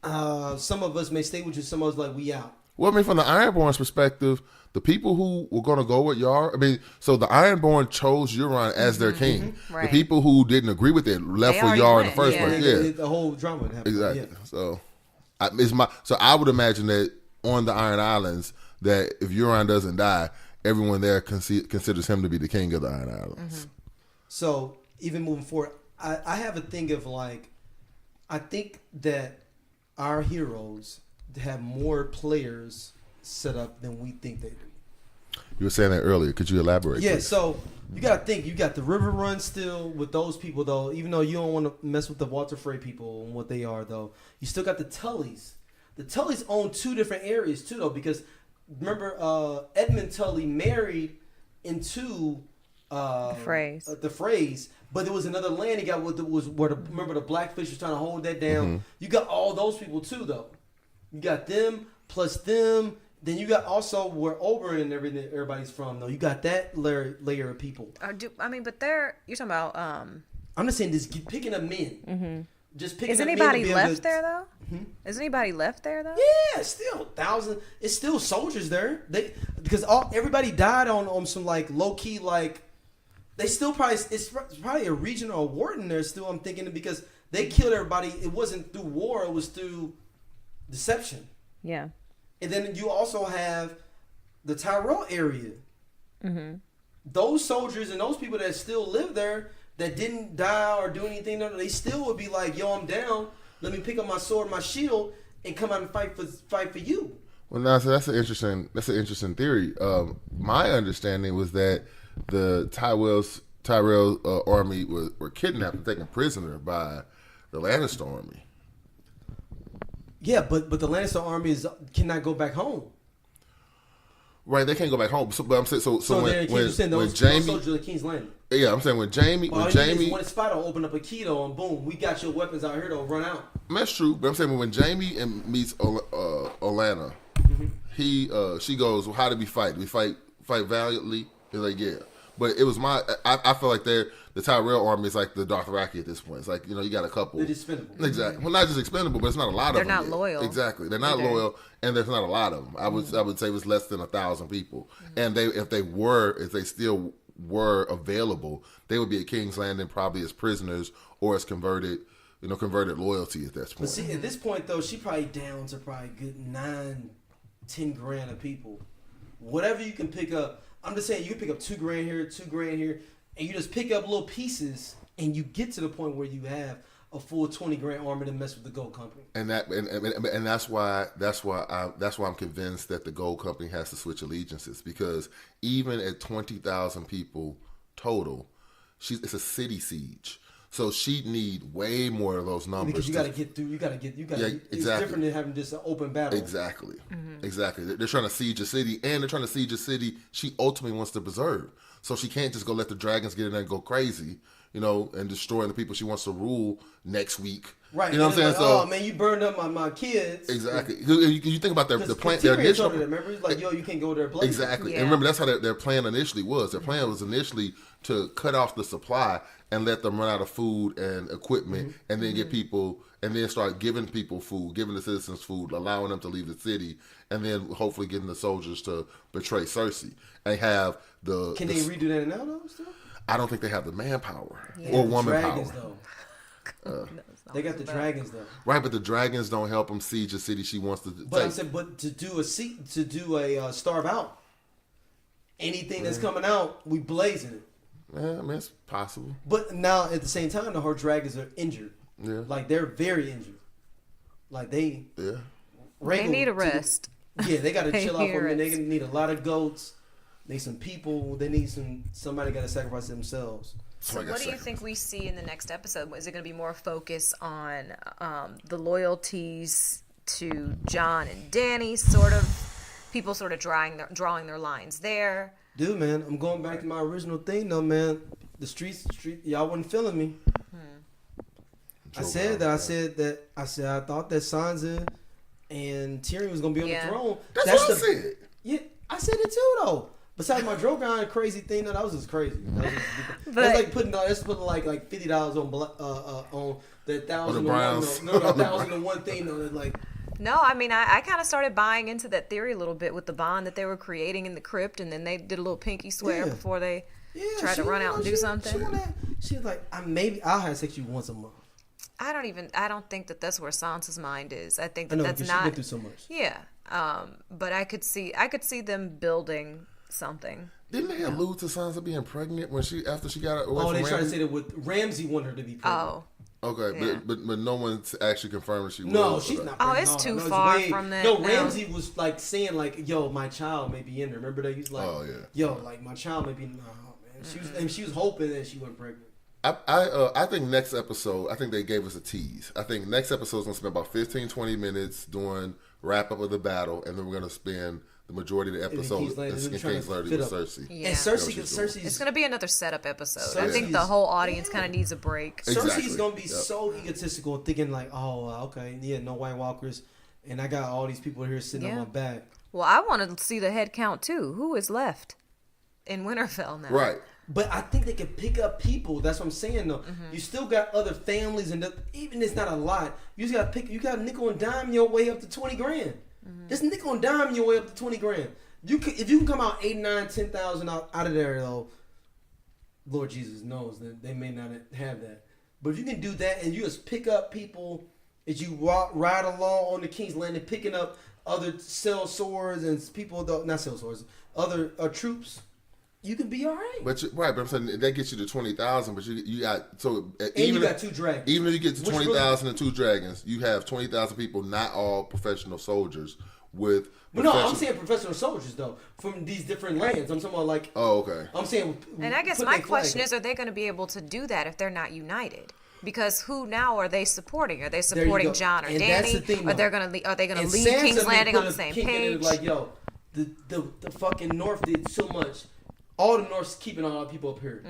Some of us may stay with you. Some of us like, we out. Well, I mean, from the Ironborn's perspective, the people who were going to go with Yara, I mean, so the Ironborn chose Euron as their king. Right. The people who didn't agree with it left with Yara in the first place. Yeah, the whole drama happened. Exactly. Yeah. So, I would imagine that on the Iron Islands, that if Euron doesn't die, everyone there considers him to be the king of the Iron Islands. So even moving forward, I have a thing of like, I think that our heroes have more players set up than we think they do. You were saying that earlier. Could you elaborate? Yeah, please? so you got to think. You got the River Run still with those people, though. Even though you don't want to mess with the Walter Frey people and what they are, though. You still got the Tullys. The Tullys own two different areas, too, though, because remember Edmund Tully married into the Freys, but there was another land he got remember the Blackfish was trying to hold that down. You got all those people, too, though. You got them plus them. Then you got also where Oberyn and everybody's from, though. You got that layer of people. But you're talking about. I'm just saying, just picking up men. Just picking Is up anybody men left there though? Is anybody left there though? Yeah, still thousands. It's still soldiers there. Because everybody died on some like low key like. They still it's probably a regional warden there still. I'm thinking because they killed everybody. It wasn't through war. It was through deception. Yeah. And then you also have the Tyrell area. Those soldiers and those people that still live there that didn't die or do anything, they still would be like, yo, I'm down. Let me pick up my sword, my shield, and come out and fight for you. Well, no, so that's an interesting theory. My understanding was that the Tyrell army were kidnapped and taken prisoner by the Lannister army. Yeah, but the Lannister army cannot go back home. Right, they can't go back home. So, but I'm saying when Jamie, soldiers of the King's Landing. Yeah, I'm saying when Jamie, one spot will open up a keto and boom, we got your weapons out here to run out. That's true, but I'm saying when Jamie meets Olenna, she goes, well, how did we fight? We fight valiantly. He's like, yeah. But it was I feel like the Tyrell army is like the Dothraki at this point. It's like, you got a couple. They're expendable. Exactly. Well, not just expendable, but it's not a lot of them. They're not loyal. Exactly. They're not loyal, and there's not a lot of them. I would say it was less than 1,000 people. And if they still were available, they would be at King's Landing probably as prisoners or as converted loyalty at this point. But see, at this point though, she probably down to probably good 9-10 grand of people. Whatever you can pick up. I'm just saying, you can pick up $2,000 here, $2,000 here, and you just pick up little pieces, and you get to the point where you have a full $20,000 army to mess with the Gold Company. And that's why I'm convinced that the Gold Company has to switch allegiances, because even at 20,000 people total, it's a city siege. So she'd need way more of those numbers. Because you got to get through. It's different than having just an open battle. Exactly. Exactly. They're trying to siege a city, and they're trying to siege a city she ultimately wants to preserve. So she can't just go let the dragons get in there and go crazy, and destroying the people she wants to rule next week. Right. You know what I'm saying? Like, So, oh man, you burned up my kids. Exactly. You think about the plan. Their Tyrion initial. told her that, remember, he's like, yo, you can't go there. Blazing. Exactly. Yeah. And remember, that's how their plan initially was. Their plan was initially to cut off the supply and let them run out of food and equipment, and then get people, and then start giving people food, giving the citizens food, allowing them to leave the city, and then hopefully getting the soldiers to betray Cersei and have the. Can they redo that now though? Still? I don't think they have the manpower They or have the woman dragons, power. Though. They got the dragons though. Right, but the dragons don't help them siege a city she wants to. But I'm saying, but to do a starve out, anything that's coming out, we blazing it. Yeah, I mean, it's possible. But now at the same time, her dragons are injured. Yeah. Like they're very injured. Like they. Yeah. They need a rest. They got to They chill out need for a a minute. rest. They need a lot of goats. They need some people. They need somebody got to sacrifice themselves. So what do you think we see in the next episode? Is it going to be more focus on the loyalties to Jon and Dany, sort of people sort of drawing their lines there? Dude, man, I'm going back to my original thing, though, man. The street, y'all wasn't feeling me. I said I thought that Sansa and Tyrion was gonna be on the throne. That's what I said. Yeah, I said it too, though. Besides my Drogon crazy thing, that was just crazy. That's like putting like $50 on the thousand Browns. no, 1,001 thing though. Like, No, I mean, I kind of started buying into that theory a little bit with the bond that they were creating in the crypt, and then they did a little pinky swear before they tried to run out and do something. She was like, I'll have sex with you once a month. I don't think that's where Sansa's mind is. I think I know, that's because not. she went through so much. Yeah, but I could see them building something. Didn't they allude to Sansa being pregnant after she got away from they Ramsay? tried to say that with Ramsay wanted her to be pregnant. Oh. Okay, Yeah. but no one's actually confirmed that she was. No, she's not Oh, pregnant. it's too No, far from that. No, No. Ramsay was like saying like, yo, my child may be in there. Remember that? He was like, Oh, yeah. yo, like my child may be man. She was hoping that she wasn't pregnant. I think next episode, I think they gave us a tease. I think next episode is going to spend about 15, 20 minutes doing wrap up of the battle, and then we're going to spend the majority of the episode in King's Landing with Cersei. Yeah. And Cersei's It's going to be another setup episode. I Cersei's- think the whole audience kind of needs a break. Exactly. Cersei's gonna be so egotistical, thinking like, oh, okay, yeah, no White Walkers, and I got all these people here sitting on my back. Well, I want to see the head count too. Who is left in Winterfell now? Right. But I think they can pick up people. That's what I'm saying, though. You still got other families, and even it's not a lot. You just got You got nickel and dime your way up to 20 grand. Just nickel and dime your way up to 20 grand. If you can come out 8, 9, 10,000 out of there, though, Lord Jesus knows that they may not have that. But if you can do that, and you just pick up people as you ride along on the King's Landing, picking up other sell swords and people, not sell swords, other troops. You can be all right. But I'm saying that gets you to 20,000. But you got you got 2 dragons. Even if you get to 20,000 and 2 dragons, you have 20,000 people, not all professional soldiers. But no, I'm saying professional soldiers though from these different lands. I'm talking about like. Oh, okay. I'm saying. And I guess my question is, are they going to be able to do that if they're not united? Because who now are they supporting? Are they supporting Jon or and Dany? That's the thing, are they going to leave Sansa King's Landing on the put a same kink in it, page? like, yo, the fucking North did so much. All the North's keeping all the people up here.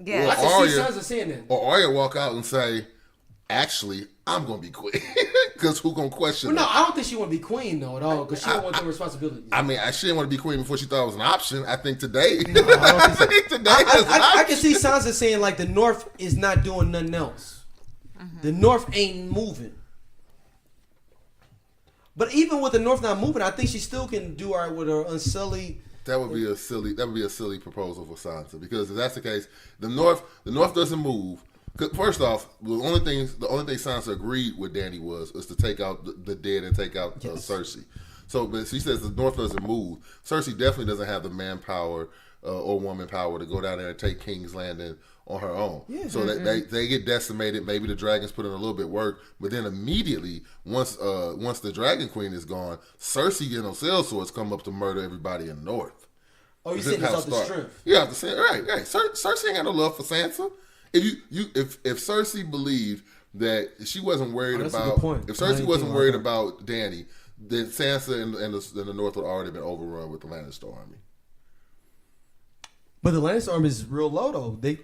Yeah. I can see Sansa saying that. Or Arya walk out and say, actually, I'm going to be queen. Because who going to question Well, no, her? I don't think she want to be queen though at all. Because she don't want the responsibility. I mean, she didn't want to be queen before she thought it was an option. I think today. No, I don't think so. I think today is an I option. can see Sansa saying like the North is not doing nothing else. The North ain't moving. But even with the North not moving, I think she still can do all right with her unsullied. That would be a silly proposal for Sansa, because if that's the case, the North doesn't move. 'Cause first off, the only thing Sansa agreed with Dany was to take out the dead and take out Cersei. So, but she says the North doesn't move. Cersei definitely doesn't have the manpower or woman power to go down there and take King's Landing on her own. Yeah. So they get decimated. Maybe the dragons put in a little bit of work, but then immediately once the Dragon Queen is gone, Cersei and her swords come up to murder everybody in the North. Oh, you This said is it's how off it the starts. strength. Yeah, off the strength. Right. Cersei ain't got no love for Sansa. If Cersei believed that she wasn't worried that's a about, good point. if I Cersei didn't wasn't think worried about about Dany, then Sansa and the North would already been overrun with the Lannister army. But the Lannister army is real low though. They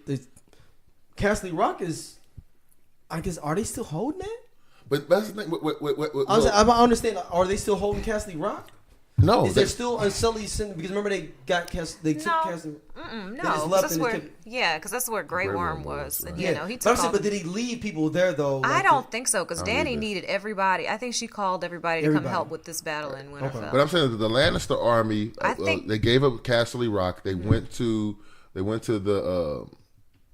Castle Rock is. I guess are they still holding that? But that's the thing. I understand. Are they still holding Castle Rock? No, Is there still Unsullied Cinder? Because remember they got Castle. They took Castle. No, just 'cause left that's and where, kept- because that's where Grey Worm was, and right. you know he But took I'm saying, all. but did he leave people there though? I like, don't think so, because I don't Danny either. needed everybody. I think she called everybody to come help with this battle in Winterfell. But I'm saying that the Lannister army, I think- they gave up Castle Rock. They went to the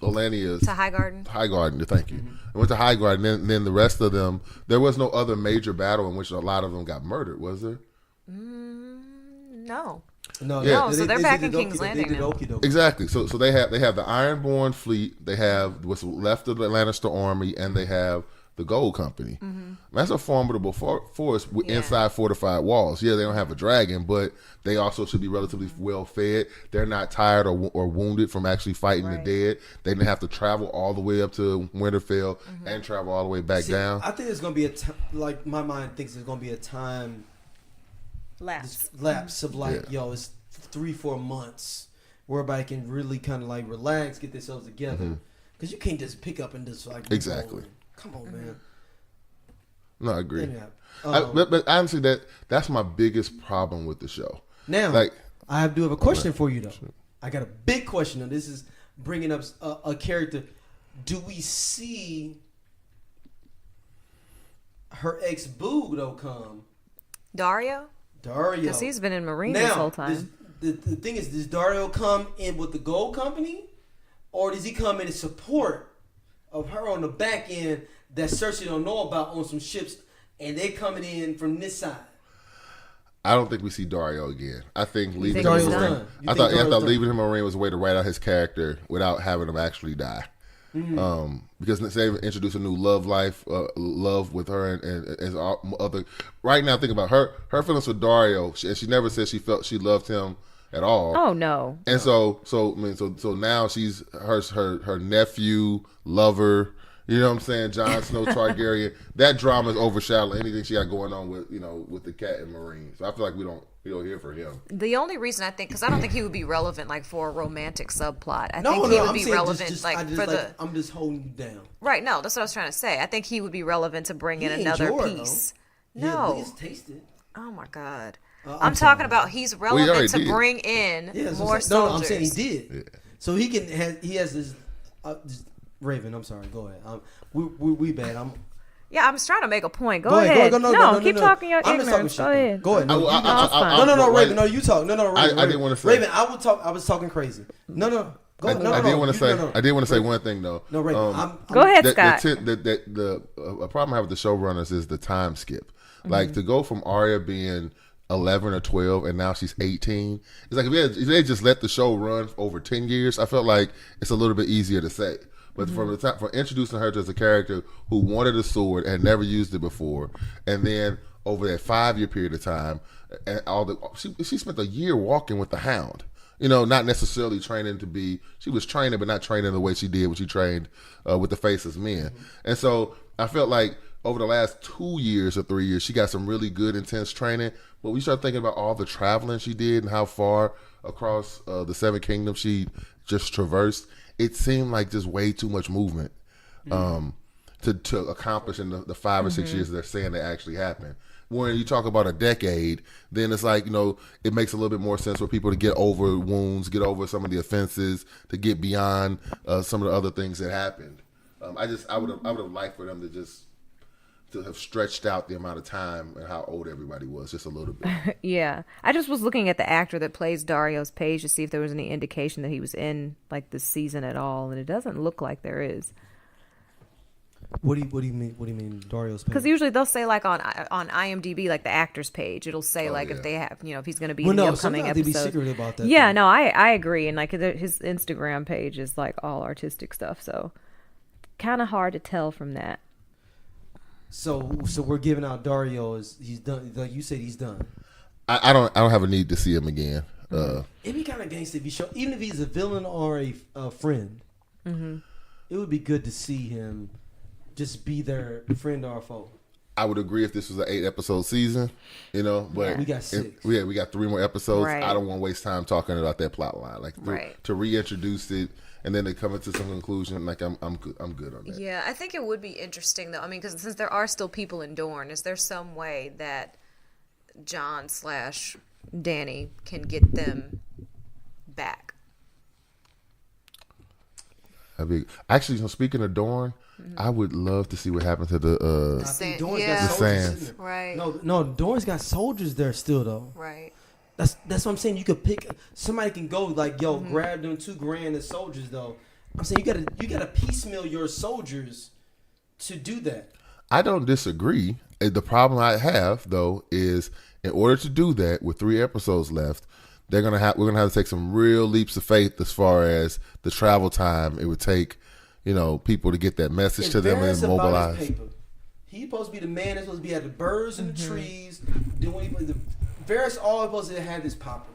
Olania's To Highgarden. Highgarden. Thank you. They went to Highgarden. Then the rest of them, there was no other major battle in which a lot of them got murdered. Was there? No. No, Yeah. No, so they're back in did King's Okie- Landing They did now. okie dokie. Exactly. So they have the Ironborn fleet. They have what's left of the Lannister army, and they have the Gold Company. That's a formidable force inside fortified walls. Yeah, they don't have a dragon, but they also should be relatively well fed. They're not tired or wounded from actually fighting the dead. They didn't have to travel all the way up to Winterfell and travel all the way back down. I think it's gonna be like my mind thinks it's gonna be a time lapse of like it's 3-4 months where everybody can really kind of like relax, get themselves together, because you can't just pick up and just like Exactly. Come on, man. No, I agree. Anyhow, But honestly, that's my biggest problem with the show. Now, Like, I do have a question for you though. I got a big question. Now, this is bringing up a character. Do we see her ex-boo though come? Dario? Dario. Because he's been in Marine Now, this whole time. The thing is, does Dario come in with the Gold Company, or does he come in in support of her on the back end that Cersei don't know about on some ships, and they coming in from this side? I don't think we see Dario again. I think leaving think him he's in done? Marine. You I think thought Dario's done? leaving him in Marine was a way to write out his character without having him actually die. Because they introduce a new love life, love with her and all other. Right now, think about her feelings for Dario, and she never said she felt she loved him at all. Oh, no. And so now she's her nephew, lover. You know what I'm saying? Jon Snow Targaryen. That drama is overshadowing anything she got going on with the cat and Marine. So I feel like we don't hear from him. The only reason I think, because I don't think he would be relevant like for a romantic subplot. I No, think no, he would I'm be saying relevant just, like I just, for like, the I'm just holding you down. right. No, that's what I was trying to say. I think he would be relevant to bring in He ain't another Jorah, piece. though. Yeah, No. at least taste it. Oh my God. I'm I'm sorry. talking about he's already relevant to did. bring in Yeah, more no, soldiers. I'm saying he did. So he has this. Raven, I'm sorry. Go ahead. We bad. Yeah, I'm just trying to make a point. Go ahead. ahead. Go ahead. No, keep talking your I'm just ignorance. talking Go shit. ahead. Go ahead. No, fine. Raven. No, you talk. No, Raven. I didn't want to say. Raven, I was talking crazy. No. Go ahead. I did want to say one thing though. No, Raven. Go ahead, Scott. The problem I have with the showrunners is the time skip. Like to go from Arya being 11 or 12 and now she's 18. It's like if they just let the show run for over 10 years, I felt like it's a little bit easier to say. But from the time, for introducing her as a character who wanted a sword and never used it before, and then over that 5-year period of time, and she spent a year walking with the Hound. Not necessarily training to be. She was training, but not training the way she did when she trained with the Faceless Men. And so I felt like over the last 2 years or 3 years, she got some really good, intense training. But we start thinking about all the traveling she did and how far across the Seven Kingdoms she just traversed. It seemed like just way too much movement to accomplish in the 5 or 6 years they're saying that actually happened. When you talk about a decade, then it's like, it makes a little bit more sense for people to get over wounds, get over some of the offenses, to get beyond some of the other things that happened. I would have liked for them to have stretched out the amount of time and how old everybody was just a little bit. Yeah. I just was looking at the actor that plays Dario's page to see if there was any indication that he was in like this season at all, and it doesn't look like there is. What do you mean Dario's page? Because usually they'll say like on IMDb, like the actor's page, it'll say if they have, if he's going to be in the upcoming sometimes they episode. be secretive about that. Yeah, though. no, I agree. And like his Instagram page is like all artistic stuff, so kind of hard to tell from that. So we're giving out Dario as he's done. Like you said, he's done. I don't have a need to see him again. It'd be kind of gangster if you show, even if he's a villain or a friend. It would be good to see him just be their friend or foe. I would agree if this was an 8-episode season, but We got 6. We got 3 more episodes. Right. I don't want to waste time talking about that plot line. Like Right. to reintroduce it and then to come into some conclusion. Like I'm good on that. Yeah, I think it would be interesting though. I mean, because since there are still people in Dorne, is there some way that Jon/Danny can get them back? Actually, speaking of Dorne, I would love to see what happened to the I think Dorne's yeah. got The soldiers Sands. sitting there. Right. No, Dorne's got soldiers there still though. Right. That's what I'm saying. You could pick somebody can go like grab them $2,000 as soldiers though. I'm saying you gotta piecemeal your soldiers to do that. I don't disagree. The problem I have though is in order to do that with 3 episodes left, we're gonna have to take some real leaps of faith as far as the travel time it would take, people to get that message to them and Varys about his mobilize. paper. He's supposed to be the man that's supposed to be at the birds and the trees doing. Varys always supposed to have this popping.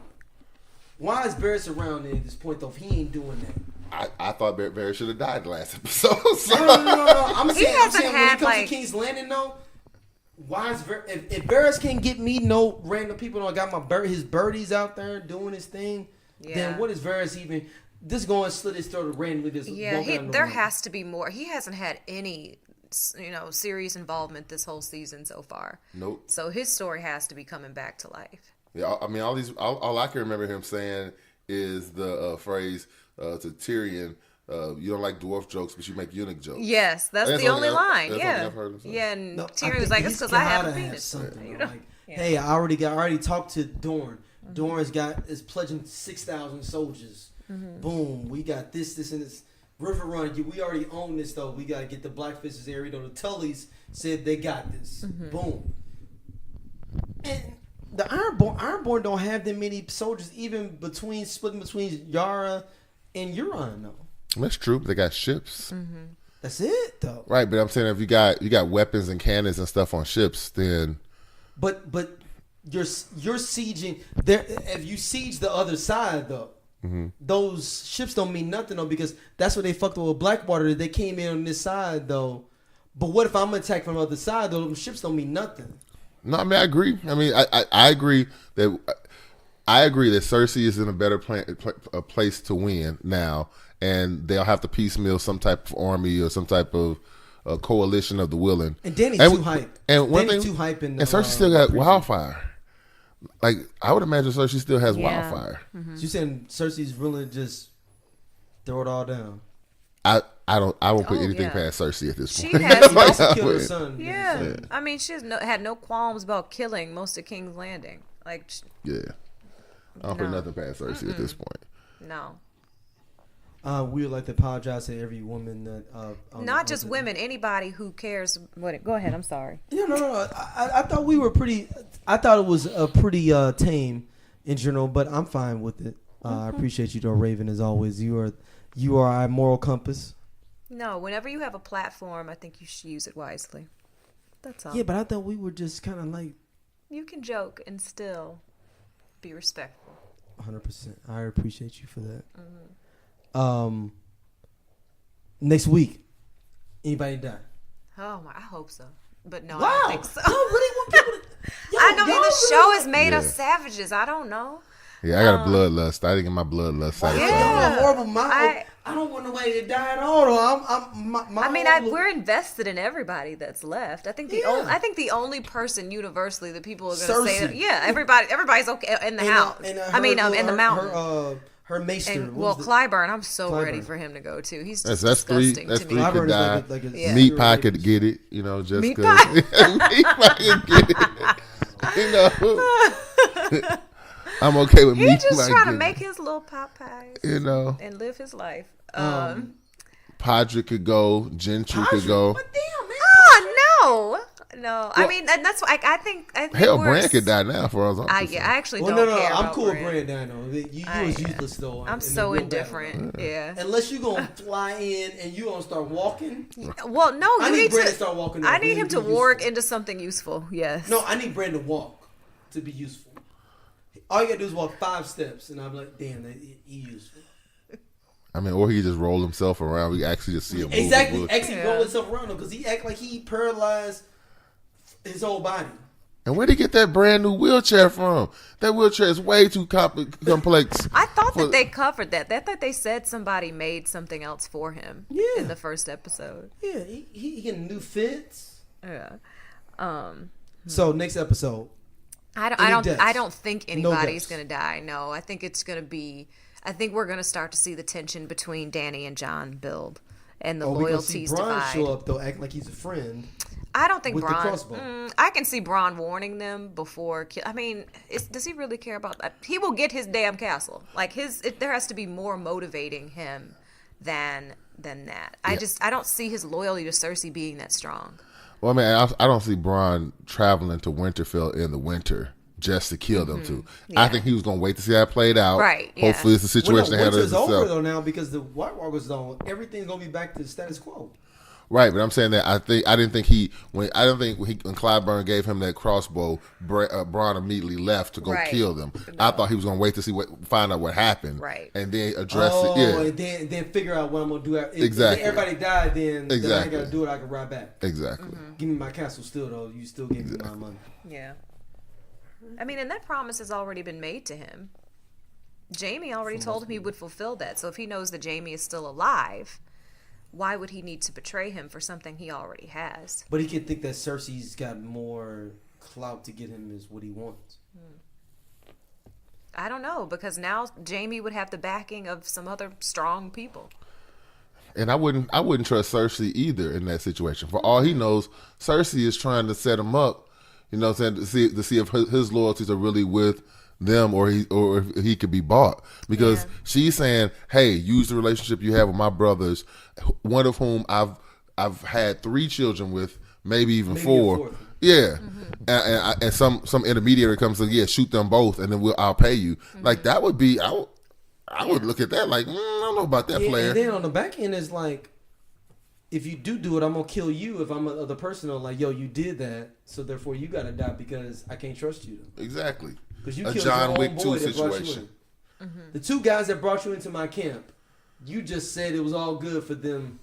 Why is Varys around at this point though? If he ain't doing that. I thought Barry should have died the last episode. So. No. I'm saying hasn't when had, it comes to like- King's Landing though. Why is if Varys can't get me no random people that got his birdies out there doing his thing, then what is Varys even? This going to slit his throat randomly. Just walking down the There road. has to be more. He hasn't had any, serious involvement this whole season so far. Nope. So his story has to be coming back to life. Yeah, I mean, all I can remember him saying is the phrase to Tyrion, you don't like dwarf jokes, but you make eunuch jokes. Yes, that's That's the only- only line. that's Yeah. only I've heard him say. Yeah, and No, I Tyrion was think like, it's he's because I have a gotta penis. something, You know? like, hey, I already talked to Dorne. Dorne's is pledging 6,000 soldiers. Boom, we got this, and this. River Run, we already own this though. We gotta get the Blackfishes area. The Tullys said they got this. Boom. And the Ironborn don't have that many soldiers, even splitting between Yara and Euron though. That's true. They got ships, That's it though. right? But I'm saying if you got weapons and cannons and stuff on ships, then But you're sieging there. If you siege the other side though, those ships don't mean nothing though, because that's what they fucked with Blackwater. They came in on this side though. But what if I'm attacked from the other side though? Those ships don't mean nothing. no, I mean I agree. I mean I agree that Cersei is in a better a place to win now, and they'll have to piecemeal some type of army or some type of coalition of the willing. And Danny's too hype. And one Danny's thing, too hype in and Cersei still got preview. Wildfire. Like I would imagine Cersei still has Wildfire. So you saying Cersei's really just throw it all down? I won't put anything yeah. past Cersei at this She point. has She also killed her son. Yeah. I mean, she's had no qualms about killing most of King's Landing. Like, Yeah. I don't put No. nothing past Cersei at this point. no. We would like to apologize to every woman that Not just women, anybody who cares. Go ahead, I'm sorry. Yeah, no. I thought we were pretty. I thought it was a pretty tame in general, but I'm fine with it. I appreciate you, though, Raven, as always. You are our moral compass. No, whenever you have a platform, I think you should use it wisely. That's all. Yeah, but I thought we were just kind of like You can joke and still be respectful. 100%. I appreciate you for that. Next week, anybody die? Oh, I hope so. But no, I Wow, don't think so. y'all really want people to? Yo, I know y'all the really show want- is made of Yeah. savages. I don't know. Yeah, I got a bloodlust. I didn't get my bloodlust satisfied. Y'all Yeah. a horrible mind. I- I don't want nobody to die at all. Though. My I mean, whole- we're invested in everybody that's left. I think Yeah. I think the only person universally that people are going to say, Cersei. that, yeah, everybody's okay in the house. And, in the mountain. Her maester. And what well, was the- Clyburn, I'm so ready Clyburn. for him to go too. He's That's just three. disgusting That's to three me. could Clyburn is die. like a Yeah. Meat serial pie rapist. could get it, just Meat because. pie? Meat pie could get it. I'm okay with He's meat just pie trying to getting make it. his little pot pies And live his life. Padre could go. Gentry could go. But damn, man. Oh no. I mean, and that's why I think Hell, we're Bran could die now for us. I actually Well, don't no, care I'm about cool Bran. with Bran Dino. You was useless though. I'm in so the real indifferent. battle. Yeah. Unless you gonna fly in and you gonna start walking. Well, no, I you need need Bran to to start walking. I up. need He him be to work useful. into something useful. Yes. No, I need Bran to walk to be useful. All you gotta do is walk 5 steps, and I'm like, damn, he useful. I mean, or he just roll himself around. We actually just see him move. Exactly. Actually roll himself around him because he act like he paralyzed his whole body. And where did he get that brand new wheelchair from? That wheelchair is way too complex. I thought that they covered that. I thought they said somebody made something else for him in the first episode. Yeah, he getting new fits. Yeah. So next episode. I don't think anybody's No gonna die. No, I think it's gonna be. I think we're gonna start to see the tension between Dany and Jon build, and the loyalties we gonna see Bronn divide. show up though, acting like he's a friend. I don't think with the crossbow. Bronn. I can see Bronn warning them before. I mean, does he really care about that? He will get his damn castle. Like there has to be more motivating him than that. I don't see his loyalty to Cersei being that strong. Well, I mean, I don't see Bronn traveling to Winterfell in the winter just to kill them two. Yeah. I think he was going to wait to see how it played out. Right. Yeah. Hopefully, it's a situation that handles Winter's itself. over though now because the White Walkers don't. Everything's gonna be back to the status quo. Right, but I'm saying that I didn't think when Clyburn gave him that crossbow, Bronn immediately left to go kill them. No. I thought he was going to wait to find out what happened, right, and then address it. Yeah, and then figure out what I'm gonna do. Exactly. If everybody died, then I ain't gotta do it. I can ride back. Exactly. Give me my castle still though. You still give me my money. Yeah. I mean, and that promise has already been made to him. Jaime already told him he would fulfill that. So if he knows that Jaime is still alive, why would he need to betray him for something he already has? But he can think that Cersei's got more clout to get him is what he wants. I don't know, because now Jaime would have the backing of some other strong people. And I wouldn't trust Cersei either in that situation. For all he knows, Cersei is trying to set him up, you know what I'm saying, to see if his loyalties are really with them or if he could be bought, because she's saying, hey, use the relationship you have with my brothers, one of whom I've had 3 children with, maybe even 4. Yeah. And some intermediary comes and shoot them both and then I'll pay you. Like that would be I would look at that like I don't know about that player. And then on the back end is like, if you do it, I'm gonna kill you. If I'm the person like, yo, you did that, so therefore you gotta die because I can't trust you. Exactly. Because you a killed John your Wick own 2 boy situation. The 2 guys that brought you into my camp, you just said it was all good for them,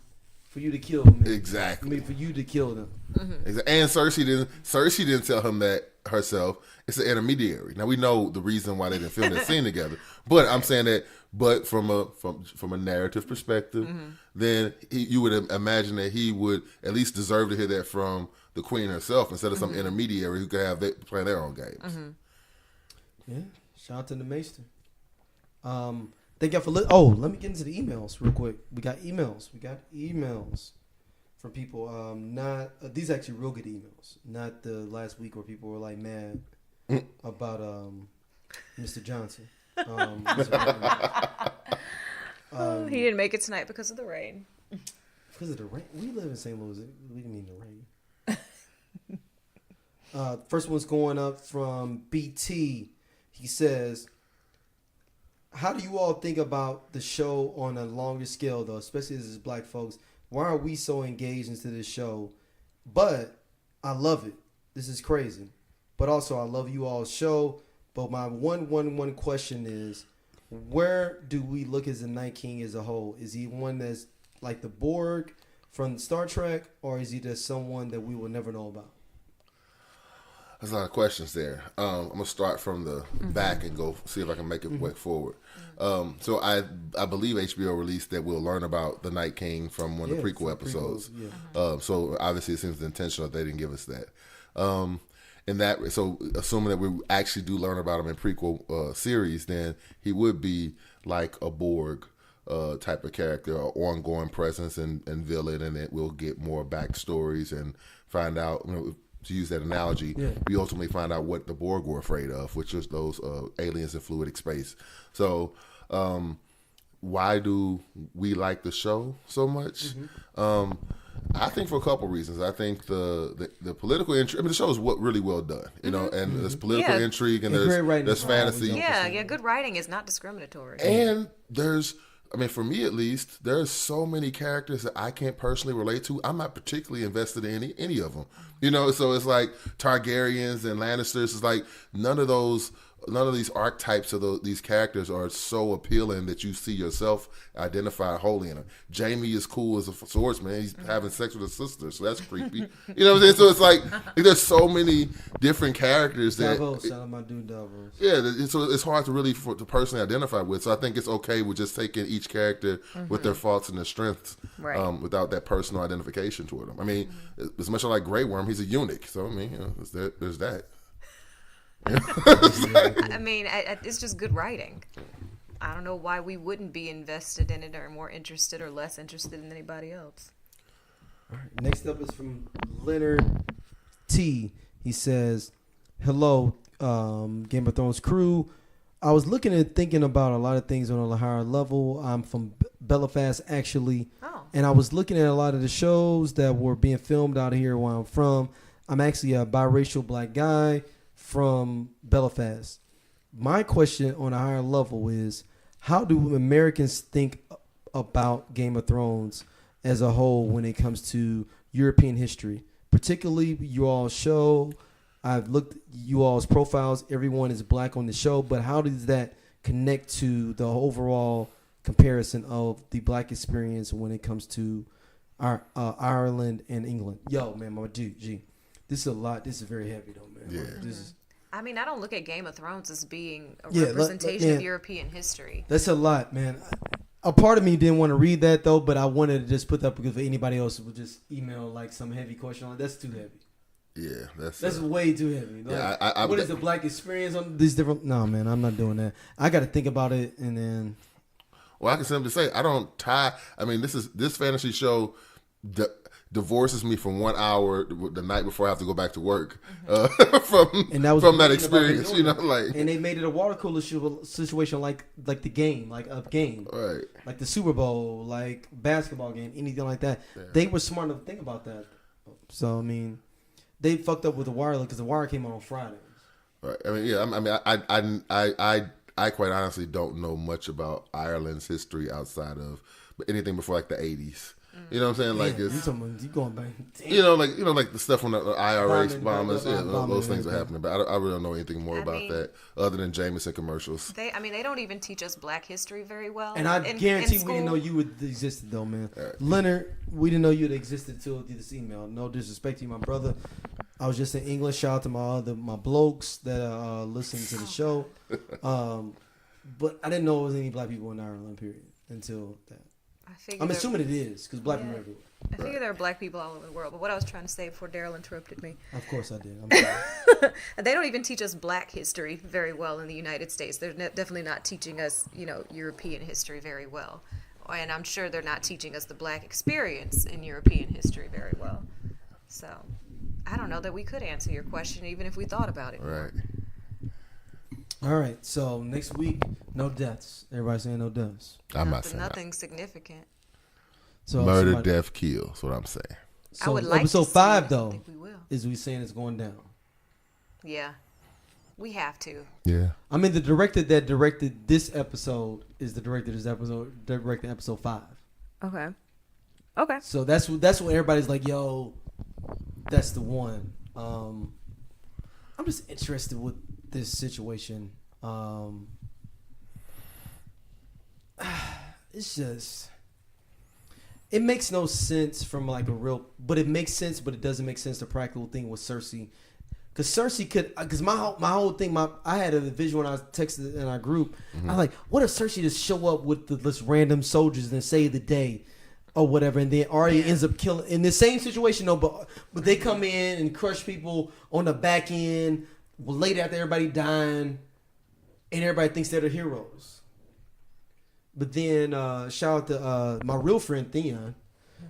for you to kill me. Exactly. I mean, for you to kill them. And Cersei didn't tell him that herself. It's an intermediary. Now we know the reason why they didn't film that scene together. But I'm saying that. But from a narrative perspective, then you would imagine that he would at least deserve to hear that from the queen herself instead of some intermediary who could play their own games. Yeah. Shout out to the Maester. Thank y'all for let me get into the emails real quick. We got emails from people. Not these are actually real good emails. Not the last week where people were like mad about Mr. Johnson. He didn't make it tonight because of the rain. Because of the rain? We live in St. Louis. We didn't mean the rain. First one's going up from BT. He says, how do you all think about the show on a longer scale, though, especially as black folks? Why are we so engaged into this show? But I love it. This is crazy. But also, I love you all's show. But my one question is, where do we look as the Night King as a whole? Is he one that's like the Borg from Star Trek, or is he just someone that we will never know about? There's a lot of questions there. I'm gonna start from the back and go see if I can make it way forward. So I believe HBO released that we'll learn about the Night King from one of the prequel episodes. So obviously it seems intentional that they didn't give us that. So assuming that we actually do learn about him in prequel series, then he would be like a Borg type of character, or ongoing presence and villain, and it will get more backstories and find out, to use that analogy, we ultimately find out what the Borg were afraid of, which was those aliens in fluidic space. So why do we like the show so much? I think for a couple reasons. I think the political intrigue. I mean, the show is really well done, and there's political intrigue and there's fantasy. Yeah, good writing is not discriminatory. And for me at least, there's so many characters that I can't personally relate to. I'm not particularly invested in any of them. So it's like Targaryens and Lannisters. It's like none of those none of these archetypes of these characters are so appealing that you see yourself identified wholly in them. Jamie is cool as a swordsman. He's having sex with his sister, so that's creepy. You know what I'm saying? So it's like there's so many different characters that. Davos, shout out my dude Davos. Yeah, so it's hard to really to personally identify with. So I think it's okay with just taking each character with their faults and their strengths, without that personal identification toward them. I mean, as much as I like Grey Worm, he's a eunuch. So I mean, there's that. I mean, it's just good writing. I don't know why we wouldn't be invested in it or more interested or less interested in anybody else. All right, next up is from Leonard T. He says, "Hello, Game of Thrones crew. I was looking and thinking about a lot of things on a higher level. I'm from Belfast, actually, and I was looking at a lot of the shows that were being filmed out here where I'm from. I'm actually a biracial black guy from Belfast. My question on a higher level is, how do Americans think about Game of Thrones as a whole when it comes to European history? Particularly you all's show. I've looked at you all's profiles. Everyone is black on the show, but how does that connect to the overall comparison of the black experience when it comes to our Ireland and England? Yo, man, my dude, G. This is a lot. This is very heavy, though, man. Yeah. This is, I mean, I don't look at Game of Thrones as being a representation of European history. That's a lot, man. A part of me didn't want to read that, though, but I wanted to just put that because anybody else would just email like some heavy question on it. That's too heavy. Yeah, that's way too heavy. Like, yeah, what is the black experience on these different? No, man, I'm not doing that. I got to think about it, and then. Well, I can simply say I don't tie. I mean, this fantasy show divorces me from 1 hour the night before I have to go back to work from that experience. You know, like, and they made it a water cooler situation, like the game, like a game, right? Like the Super Bowl, like basketball game, anything like that. Yeah. They were smart enough to think about that. So I mean, they fucked up with the Wire because the Wire came out on Fridays. Right. I mean, yeah. I mean, I quite honestly don't know much about Ireland's history outside of anything before like the 80s. You know what I'm saying? Like, it's, you going back. Like the stuff when the IRA bombers, those things are happening. But I really don't know anything more about that other than Jameson commercials. They don't even teach us Black history very well. And I guarantee we didn't know you existed though, man. Right. Leonard, we didn't know you had existed till this email. No disrespect to you, my brother. I was just in English. Shout out to my blokes that listen to the show. But I didn't know there was any black people in Ireland. Period. Until that. I'm assuming it is because black people are everywhere. I figure there are black people all over the world. But what I was trying to say before Daryl interrupted me. Of course I did. I'm sorry. They don't even teach us black history very well in the United States. They're definitely not teaching us, European history very well. And I'm sure they're not teaching us the black experience in European history very well. So I don't know that we could answer your question even if we thought about it. Right. All right, so next week, no deaths. Everybody saying no deaths. I'm not saying nothing significant. So murder, death, kill. That's what I'm saying. So I would like episode to 5 see though, I think we will. is we saying it's going down. Yeah, we have to. Yeah. I mean, the director that directed this episode is the director of this episode, directed episode 5. Okay. So that's what everybody's like, yo, that's the one. I'm just interested with this situation. It's just, it makes no sense from like a real, but it makes sense, but it doesn't make sense. The practical thing with Cersei, because Cersei could, because my whole thing, I had a vision when I was texting in our group. I was like, what if Cersei just show up with this random soldiers and save the day? Or whatever, and then Arya ends up killing in the same situation though, but they come in and crush people on the back end late after everybody dying, and everybody thinks they're the heroes. But then shout out to my real friend Theon.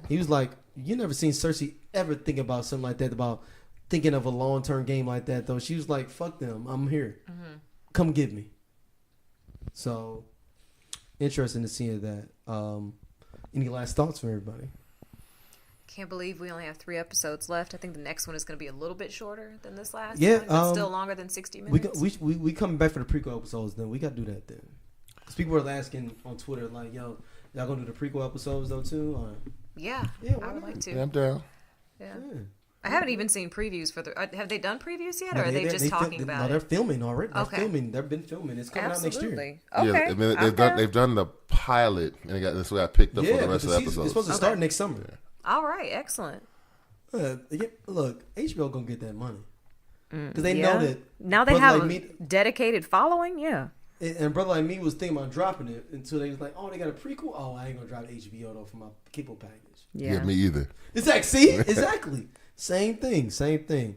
He was like, "You never seen Cersei ever think about something like that, about thinking of a long-term game like that though." She was like, "Fuck them, I'm here. Come get me." So interesting to see that. Any last thoughts from everybody? Can't believe we only have 3 episodes left. I think the next one is going to be a little bit shorter than this last one. But still longer than 60 minutes. We coming back for the prequel episodes then. We got to do that then. Because people were asking on Twitter like, yo, y'all going to do the prequel episodes though too? Or? Yeah, I would like to. Yeah, I'm down. Yeah. I haven't even seen previews for the. Have they done previews yet, or are they just they talking No, about they're it? filming already. Okay. They've been filming. It's coming out next year. Okay. Yeah, I mean, they've done the pilot, and this got picked up for the rest of the It's episodes. supposed to start next summer. All right. Excellent. Look, HBO gonna get that money because they know that Now they Brother have Like a Me- dedicated following. Yeah. and Brother Like Me was thinking about dropping it until they was like, oh, they got a prequel. Oh, I ain't gonna drop HBO though for my cable package. Yeah, me either. Exactly. Same thing.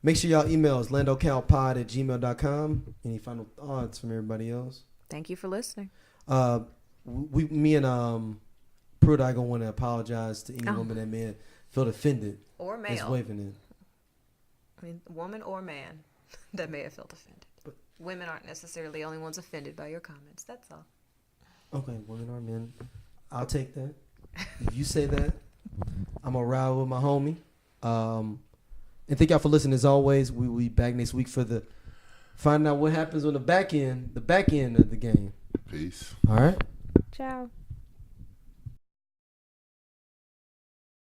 Make sure y'all email us landocalpod@gmail.com. Any final thoughts from everybody else? Thank you for listening. Me and Pruitt, I gonna want to apologize to any woman that may felt offended Or It's male. waving it. I mean, woman or man that may have felt offended. But- Women aren't necessarily the only ones offended by your comments. That's all. Okay, women or men. I'll take that. If you say that, I'm gonna ride with my homie. And thank y'all for listening. As always, we will be back next week for finding out what happens on the back end of the game. Peace. All right. Ciao.